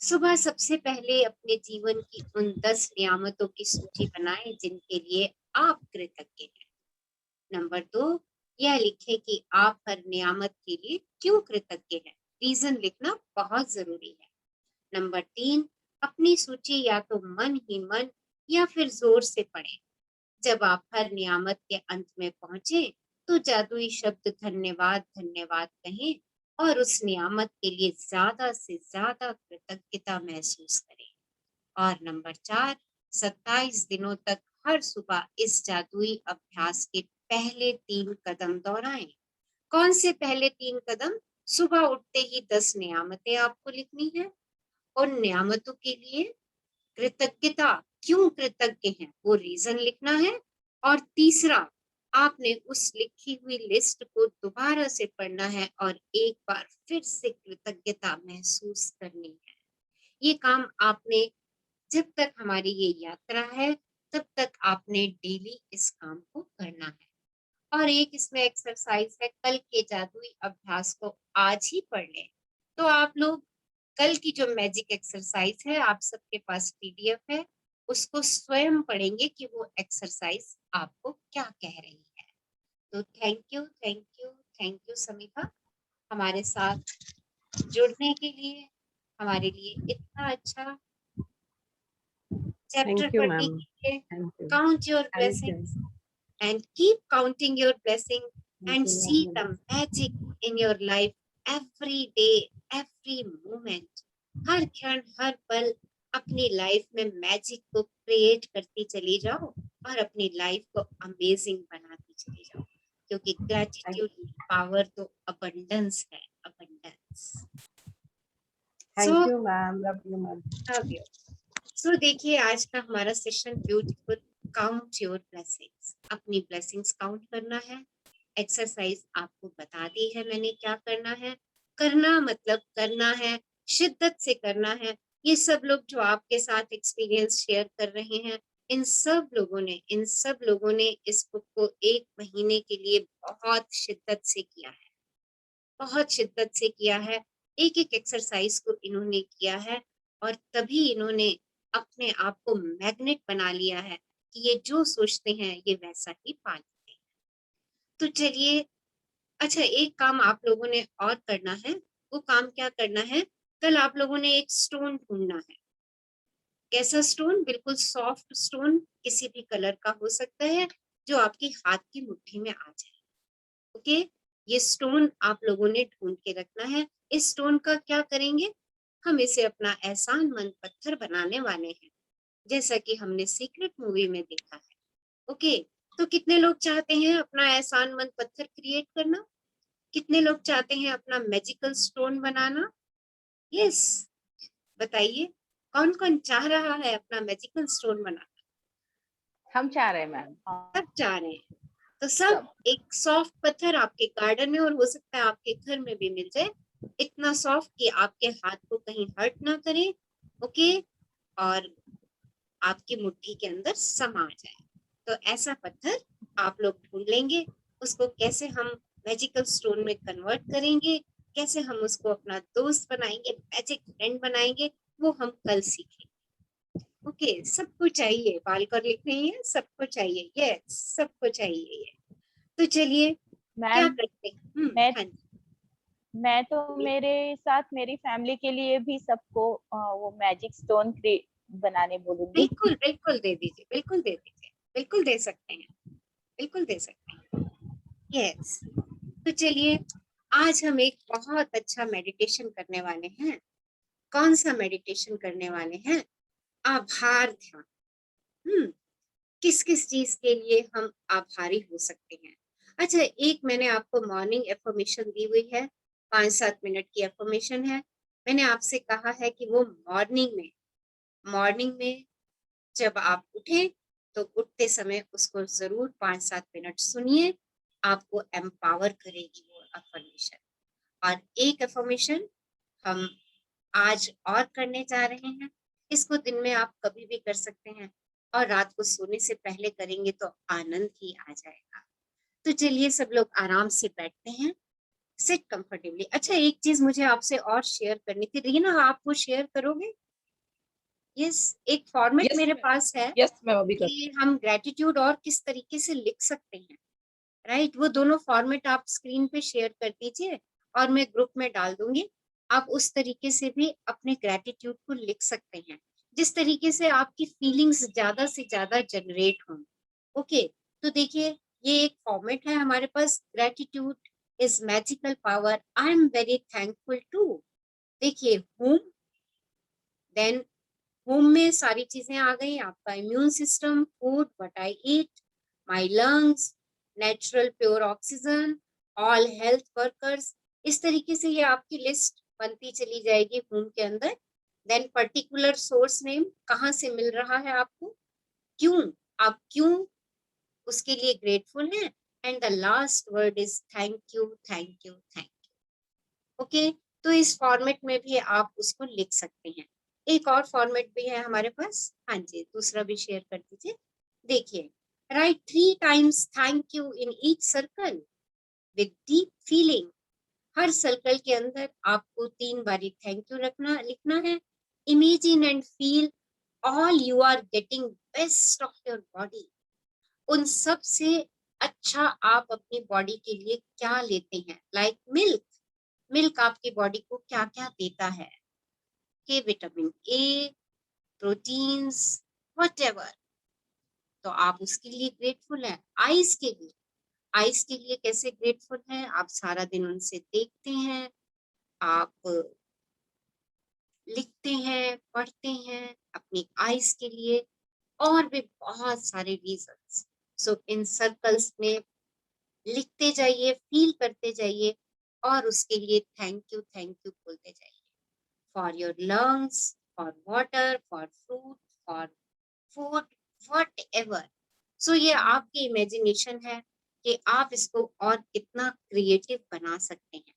सुबह सबसे पहले अपने जीवन की उन 10 नियामतों की सूची बनाएं जिनके लिए आप कृतज्ञ हैं। नंबर 2, यह लिखें कि आप हर नियामत के लिए क्यों कृतज्ञ हैं। रीजन लिखना बहुत जरूरी है। नंबर 3, अपनी सूची या तो मन ही मन या फिर जोर से पढ़ें। जब आप हर नियामत के अंत में पहुंचे तो जादुई शब्द धन्यवाद धन्यवाद कहें और उस नियामत के लिए ज्यादा से ज्यादा कृतज्ञता महसूस करें। और नंबर 4, 27 दिनों तक हर सुबह इस जादुई अभ्यास के पहले 3 कदम दोहराएं। कौन से पहले 3 कदम? सुबह उठते ही 10 नियामतें आपको लिखनी है, उन नियामतों के लिए कृतज्ञता, क्यों कृतज्ञ हैं वो रीजन लिखना है। और तीसरा, आपने उस लिखी हुई लिस्ट को दोबारा से पढ़ना है और एक बार फिर से कृतज्ञता महसूस करनी है। ये काम आपने, जब तक हमारी ये यात्रा है तब तक आपने डेली इस काम को करना है। और एक इसमें एक्सरसाइज है, कल के जादुई अभ्यास को आज ही पढ़ लें। तो आप लोग कल की जो मैजिक एक्सरसाइज है, आप सबके पास पीडीएफ है, उसको स्वयं पढ़ेंगे कि वो एक्सरसाइज आपको क्या कह रही है। तो thank you thank you thank you समीक्षा, हमारे साथ जुड़ने के लिए, हमारे लिए इतना अच्छा चैप्टर थैंक यू पढ़ने मैम। के लिए। Thank you. Count your thank you. Blessings and keep counting your blessing and thank see you the magic in your life every day, every moment. हर क्षण हर पल अपनी लाइफ में मैजिक को create करती चली जाओ और अपनी लाइफ को अमेजिंग बनाती चली जाओ, क्योंकि ग्रेटिट्यूड की पावर तो अबंडेंस है, abundance. Thank you ma'am, love you ma'am. Love you. So देखिए, आज का हमारा session beautiful, count your blessings, अपनी ब्लेसिंग्स काउंट करना है। एक्सरसाइज आपको बता दी है मैंने क्या करना है। करना मतलब करना है, शिद्दत से करना है। ये सब लोग जो आपके साथ एक्सपीरियंस शेयर कर रहे हैं, इन सब लोगों ने इस बुक को 1 महीने के लिए बहुत शिद्दत से किया है, बहुत शिद्दत से किया है। एक एक एक्सरसाइज को इन्होंने किया है और तभी इन्होंने अपने आप को मैग्नेट बना लिया है कि ये जो सोचते हैं ये वैसा ही पा लेते हैं। तो चलिए, अच्छा एक काम आप लोगों ने और करना है। वो काम क्या करना है? कल आप लोगों ने एक स्टोन ढूंढना है। कैसा स्टोन? बिल्कुल सॉफ्ट स्टोन, किसी भी कलर का हो सकता है, जो आपकी हाथ की मुट्ठी में आ जाए। ओके, ये स्टोन आप लोगों ने ढूंढ के रखना है। इस स्टोन का क्या करेंगे? हम इसे अपना एहसानमंद पत्थर बनाने वाले हैं, जैसा कि हमने सीक्रेट मूवी में देखा है। ओके, तो कितने लोग चाहते हैं अपना एहसानमंद पत्थर क्रिएट करना? कितने लोग चाहते हैं अपना मैजिकल स्टोन बनाना? यस, बताइए, कौन कौन चाह रहा है अपना मैजिकल स्टोन बनाना? हम चाह रहे हैं मैम। सब चाह रहे हैं। तो सब एक सॉफ्ट पत्थर आपके गार्डन में, और हो सकता है आपके घर में भी मिल जाए, इतना सॉफ्ट कि आपके हाथ को कहीं हर्ट ना करे। ओके, और आपकी मुट्ठी के अंदर समा जाए। तो ऐसा पत्थर आप लोग ढूंढ लेंगे। उसको कैसे हम मैजिकल स्टोन में कन्वर्ट करेंगे, कैसे हम उसको अपना दोस्त बनाएंगे, मैजिक फ्रेंड बनाएंगे, वो हम कल सीखेंगे। ओके, सबको चाहिए, बाल कर लिख रही है, सबको चाहिए, यस सबको चाहिए ये। तो चलिए क्या मैम करते हैं? हाँ जी, मैं तो मेरे साथ मेरी फैमिली के लिए भी सबको वो मैजिक स्टोन बनाने बोलूंगी। बिल्कुल बिल्कुल दे दीजिए, बिल्कुल दे दीजिए, बिल्कुल दे सकते हैं, बिल्कुल दे सकते हैं। यस, तो चलिए आज हम एक बहुत अच्छा मेडिटेशन करने वाले हैं। कौन सा मेडिटेशन करने वाले हैं? आभार ध्यान। किस किस चीज के लिए हम आभारी हो सकते हैं। अच्छा, एक मैंने आपको मॉर्निंग एफर्मेशन दी हुई है, 5-7 मिनट की एफर्मेशन है। मैंने आपसे कहा है कि वो मॉर्निंग में जब आप उठे तो उठते समय उसको जरूर 5-7 मिनट सुनिए, आपको एम्पावर करेगी वो अफर्मेशन। और एक अफर्मेशन हम आज और करने जा रहे हैं। इसको दिन में आप कभी भी कर सकते हैं और रात को सोने से पहले करेंगे तो आनंद ही आ जाएगा। तो चलिए सब लोग आराम से बैठते हैं, सिट कंफर्टेबली। अच्छा, एक चीज मुझे आपसे और शेयर करनी थी, रीना आप वो शेयर करोगे? यस, एक फॉर्मेट यस मेरे मैम, पास है यस मैम, अभी कर कि हम ग्रेटिट्यूड और किस तरीके से लिख सकते हैं। राइट, वो दोनों फॉर्मेट आप स्क्रीन पे शेयर कर दीजिए और मैं ग्रुप में डाल दूंगी। आप उस तरीके से भी अपने ग्रेटिट्यूड को लिख सकते हैं, जिस तरीके से आपकी फीलिंग्स ज्यादा से ज्यादा जनरेट हों। ओके, तो देखिए ये एक फॉर्मेट है हमारे पास, gratitude is magical power, I am very thankful to. देखिए होम, देन होम में सारी चीजें आ गई, आपका immune system, food what I eat, my lungs, natural pure oxygen, all health workers. इस तरीके से ये आपकी लिस्ट बनती चली जाएगी होम के अंदर। देन पर्टिकुलर सोर्स नेम, कहाँ से मिल रहा है आपको, क्यों, आप क्यों उसके लिए ग्रेटफुल हैं, and the last word is thank you thank you thank you. Okay, तो इस फॉर्मेट में भी आप उसको लिख सकते हैं। एक और फॉर्मेट भी है हमारे पास, हाँ जी, दूसरा भी शेयर कर दीजिए। देखिए, write 3 times thank you in each circle with deep feeling. हर सर्कल के अंदर आपको 3 बारी थैंक यू लिखना है। Imagine and feel all you are getting best of your body. उन सब से अच्छा आप अपनी बॉडी के लिए क्या लेते हैं, लाइक मिल्क। मिल्क आपकी बॉडी को क्या क्या देता है, के विटामिन ए, प्रोटीन्स, व्हाटएवर, तो आप उसके लिए ग्रेटफुल हैं। आइस के लिए, आइस के लिए कैसे ग्रेटफुल हैं, आप सारा दिन उनसे देखते हैं, आप लिखते हैं, पढ़ते हैं अपनी आइस के लिए, और भी बहुत सारे रीजंस। सो इन सर्कल्स में लिखते जाइए, फील करते जाइए और उसके लिए थैंक यू बोलते जाइए। For your lungs, for water, for fruit, for food, whatever. So ये आपकी इमेजिनेशन है कि आप इसको और कितना क्रिएटिव बना सकते हैं।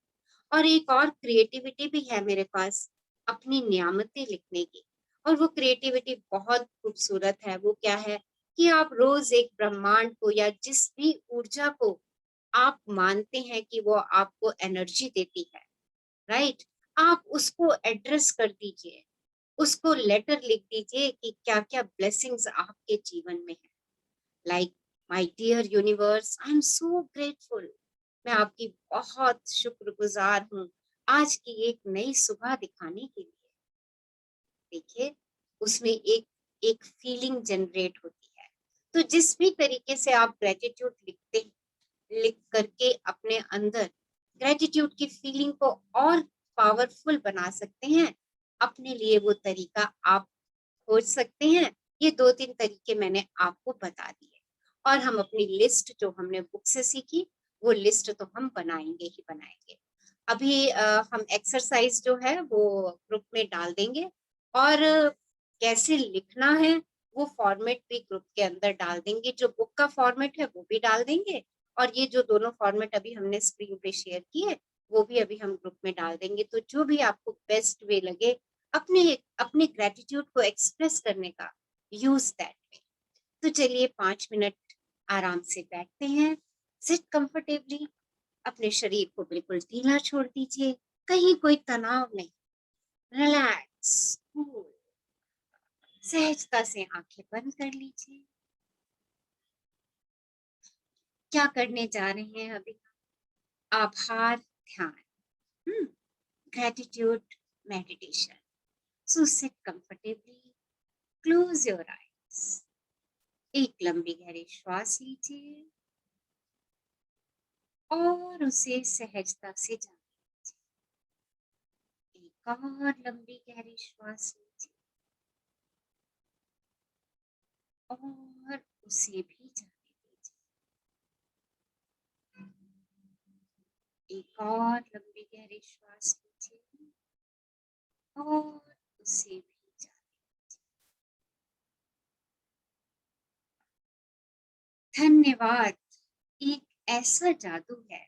और एक और क्रिएटिविटी भी है मेरे पास, अपनी नियामतें लिखने की। और वो क्रिएटिविटी बहुत खूबसूरत है। वो क्या है कि आप रोज एक ब्रह्मांड को या जिस भी ऊर्जा को आप मानते हैं कि वो आपको एनर्जी देती है, राइट, आप उसको एड्रेस कर दीजिए, उसको लेटर लिख दीजिए कि क्या क्या ब्लेसिंग्स आपके जीवन में है। Like my dear universe, I am so grateful, मैं आपकी बहुत शुक्रगुजार हूँ आज की एक नई सुबह दिखाने के लिए। देखिए, उसमें एक एक फीलिंग जनरेट होती है। तो जिस भी तरीके से आप ग्रेटिट्यूड लिख करके अपने अंदर ग्रेटिट्यूड की फीलिंग को और पावरफुल बना सकते हैं, अपने लिए वो तरीका आप खोज सकते हैं। ये 2-3 तरीके मैंने आपको बता दिए और हम अपनी लिस्ट जो हमने बुक से सीखी, वो लिस्ट तो हम बनाएंगे ही बनाएंगे। अभी हम एक्सरसाइज जो है वो ग्रुप में डाल देंगे और कैसे लिखना है वो फॉर्मेट भी ग्रुप के अंदर डाल देंगे। जो बुक का फॉर्मेट है वो भी डाल देंगे और ये जो दोनों फॉर्मेट अभी हमने स्क्रीन पे शेयर किए वो भी अभी हम ग्रुप में डाल देंगे। तो जो भी आपको बेस्ट वे लगे अपने अपने ग्रेटिट्यूड को एक्सप्रेस करने का, यूज दैट वे। तो चलिए 5 मिनट आराम से बैठते हैं, सिट कंफर्टेबली, अपने शरीर को बिल्कुल ढीला छोड़ दीजिए, कहीं कोई तनाव नहीं, रिलैक्स, कूल, सहजता से आंखें बंद कर लीजिए। क्या करने जा रहे हैं अभी? आभार ध्यान, gratitude meditation. So sit comfortably, close your eyes, एक लंबी गहरी श्वास लीजिए और उसे सहजता से जाने दीजिए। एक और लंबी गहरी श्वास लीजिए और उसे भी जाने दीजिए। एक और लंबे गहरे श्वास लीजिए और उसे भी जाने दीजिए। धन्यवाद एक ऐसा जादू है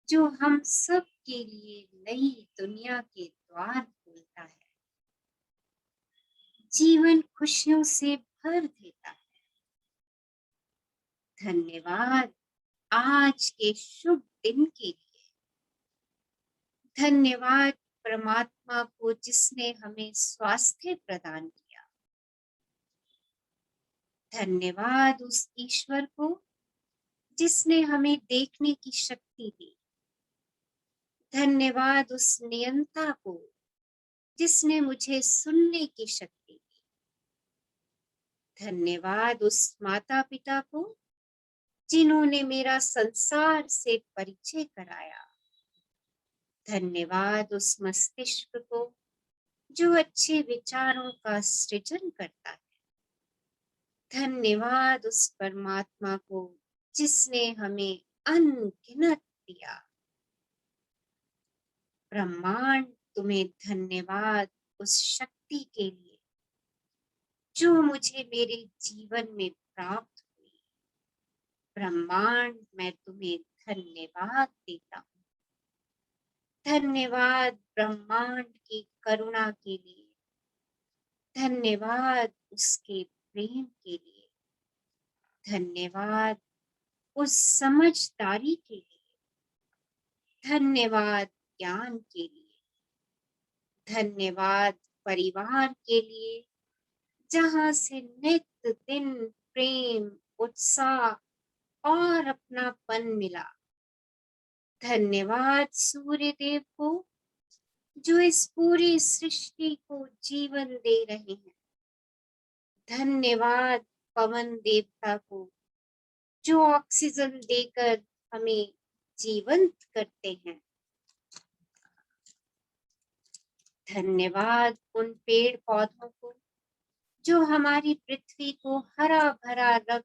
जो हम सब के लिए नई दुनिया के द्वार खोलता है, जीवन खुशियों से भर देता है। धन्यवाद आज के शुभ दिन के लिए। धन्यवाद परमात्मा को जिसने हमें स्वास्थ्य प्रदान किया। धन्यवाद उस ईश्वर को जिसने हमें देखने की शक्ति दी। धन्यवाद उस नियंता को जिसने मुझे सुनने की शक्ति दी। धन्यवाद उस माता पिता को जिन्होंने मेरा संसार से परिचय कराया। धन्यवाद उस मस्तिष्क को जो अच्छे विचारों का सृजन करता है। धन्यवाद उस परमात्मा को जिसने हमें अनगिनत दिया। ब्रह्मांड तुम्हें धन्यवाद उस शक्ति के लिए जो मुझे मेरे जीवन में प्राप्त हुई। ब्रह्मांड मैं तुम्हें धन्यवाद देता हूँ। धन्यवाद ब्रह्मांड की करुणा के लिए। धन्यवाद उसके प्रेम के लिए। धन्यवाद उस समझदारी के लिए। धन्यवाद ज्ञान के लिए। धन्यवाद परिवार के लिए जहां से नित दिन प्रेम, उत्साह और अपनापन मिला। धन्यवाद सूर्य देव को जो इस पूरी सृष्टि को जीवन दे रहे हैं। धन्यवाद पवन देवता को जो ऑक्सीजन देकर हमें जीवंत करते हैं। धन्यवाद उन पेड़ पौधों को जो हमारी पृथ्वी को हरा भरा रख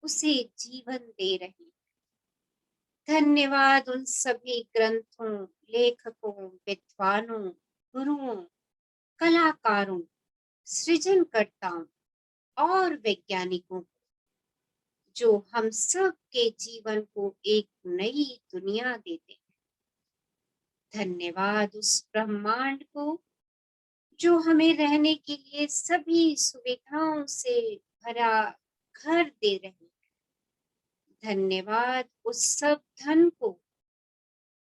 उसे जीवन दे रहे हैं। धन्यवाद उन सभी ग्रंथों, लेखकों, विद्वानों, गुरुओं, कलाकारों, सृजनकर्ताओं और वैज्ञानिकों को जो हम सब के जीवन को एक नई दुनिया देते हैं। धन्यवाद उस ब्रह्मांड को जो हमें रहने के लिए सभी सुविधाओं से भरा घर दे रहे हैं। धन्यवाद उस सब धन को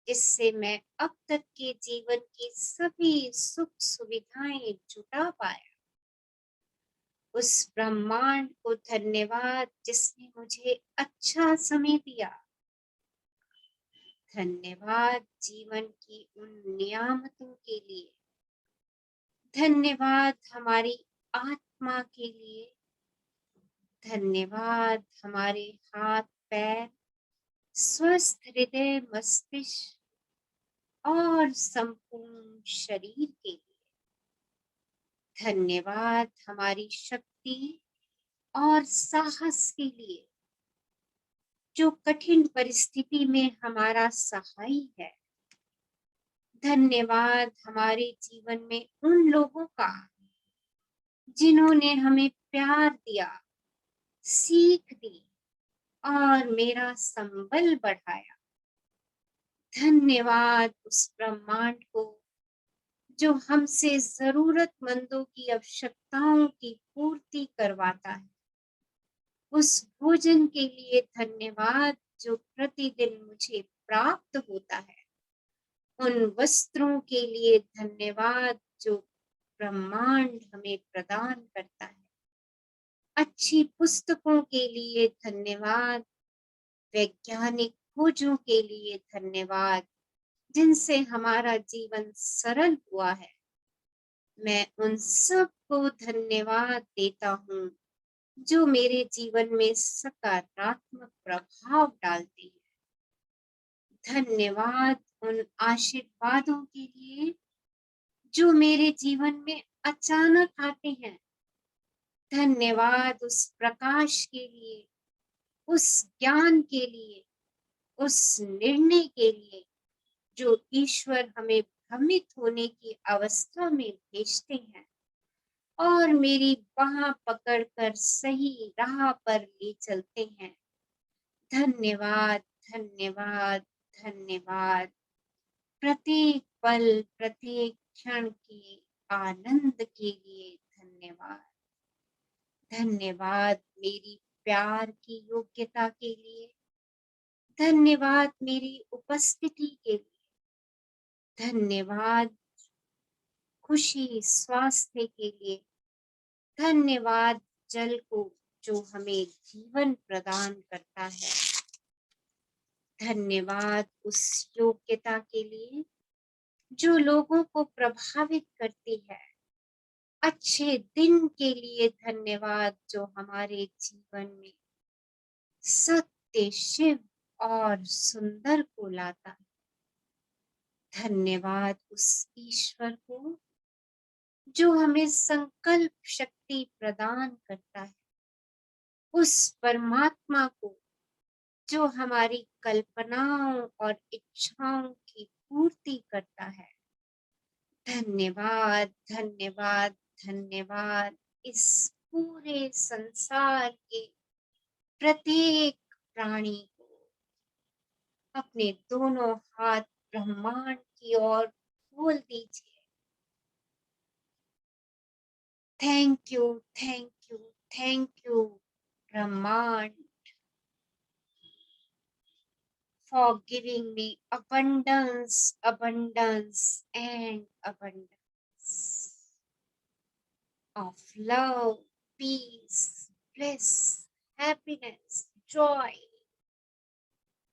जिससे मैं अब तक के जीवन की सभी सुख सुविधाएं जुटा पाया। उस ब्रह्मांड को धन्यवाद जिसने मुझे अच्छा समय दिया। धन्यवाद जीवन की उन नियामतों के लिए। धन्यवाद हमारी आत्मा के लिए। धन्यवाद हमारे हाथ पैर, स्वस्थ हृदय, मस्तिष्क और संपूर्ण शरीर के लिए। धन्यवाद हमारी शक्ति और साहस के लिए जो कठिन परिस्थिति में हमारा सहाय है। धन्यवाद हमारे जीवन में उन लोगों का जिन्होंने हमें प्यार दिया, सीख दी और मेरा संबल बढ़ाया। धन्यवाद उस ब्रह्मांड को जो हमसे जरूरतमंदों की आवश्यकताओं की पूर्ति करवाता है। उस भोजन के लिए धन्यवाद जो प्रतिदिन मुझे प्राप्त होता है। उन वस्त्रों के लिए धन्यवाद जो ब्रह्मांड हमें प्रदान करता है। अच्छी पुस्तकों के लिए धन्यवाद। वैज्ञानिक खोजों के लिए धन्यवाद जिनसे हमारा जीवन सरल हुआ है। मैं उन सब को धन्यवाद देता हूँ जो मेरे जीवन में सकारात्मक प्रभाव डालते हैं। धन्यवाद उन आशीर्वादों के लिए जो मेरे जीवन में अचानक आते हैं। धन्यवाद उस प्रकाश के लिए, उस ज्ञान के लिए, उस निर्णय के लिए जो ईश्वर हमें भ्रमित होने की अवस्था में भेजते हैं और मेरी बाह पकड़कर सही राह पर ले चलते हैं। धन्यवाद, धन्यवाद, धन्यवाद। प्रत्येक पल, प्रत्येक क्षण के आनंद के लिए धन्यवाद। धन्यवाद मेरी प्यार की योग्यता के लिए, धन्यवाद मेरी उपस्थिति के लिए, धन्यवाद खुशी स्वास्थ्य के लिए, धन्यवाद जल को जो हमें जीवन प्रदान करता है, धन्यवाद उस योग्यता के लिए जो लोगों को प्रभावित करती है, अच्छे दिन के लिए धन्यवाद जो हमारे जीवन में सत्य, शिव और सुंदर को लाता है। धन्यवाद उस ईश्वर को जो हमें संकल्प शक्ति प्रदान करता है, उस परमात्मा को जो हमारी कल्पनाओं और इच्छाओं की पूर्ति करता है। धन्यवाद, धन्यवाद, धन्यवाद इस पूरे संसार के प्रत्येक प्राणी को अपने दोनों हाथ ब्रह्मांड की ओर खोल दीजिए। Thank you, thank you, thank you ब्रह्मांड for giving me abundance, abundance and abundance of love, peace, bliss, happiness, joy.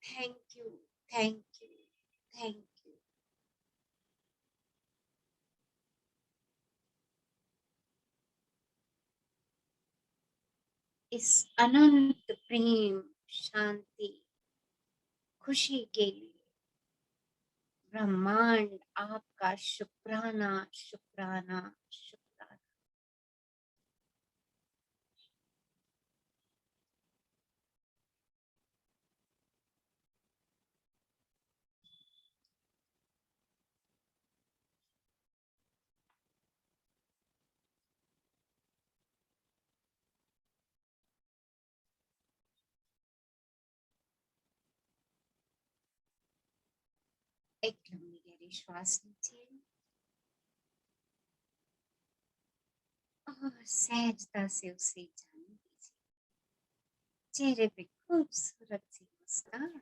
Thank you, thank you, thank you. इस अनंत प्रेम, शांति, खुशी के लिए ब्रह्मांड आपका शुक्राना, शुक्राना, शुक्राना। एक लंबी गहरी श्वास लीजिए और सहजता से उसे जाने दीजिए। चेहरे पे खूबसूरत सी मुस्कान।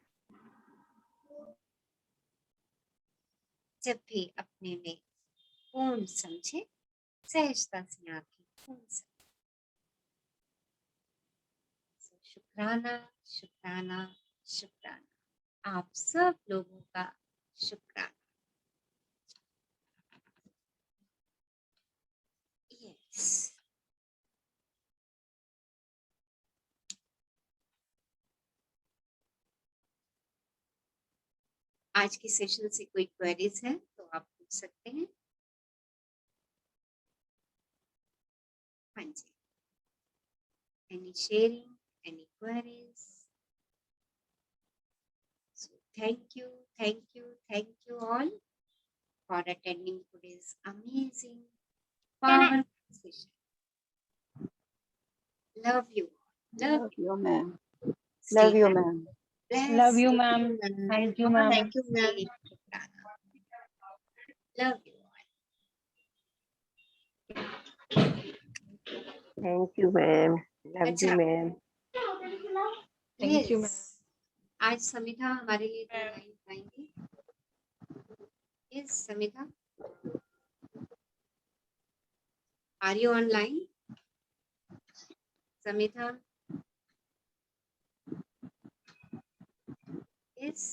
जब भी अपने में पूर्ण समझे, सहजता से आंखें खोल सकते। शुक्राना, शुक्राना, शुक्राना। आप सब लोगों का शुक्राना। यस। आज की सेशन से कोई क्वेरीज है तो आप पूछ सकते हैं। हाँ जी। Any sharing, any queries? So thank you all for attending today's amazing, powerful session. Love you. Love you, ma'am. Stay Love you, happy. ma'am. Blessed. Love you, ma'am. Thank you, ma'am. Thank you, ma'am. Love you all. Thank you, ma'am. Love अच्छा। you, ma'am. Thank you, Yes. आज समिधा हमारे लिए दो line गाएंगी। Yes, Samidha. Are you online? Samitha? Yes.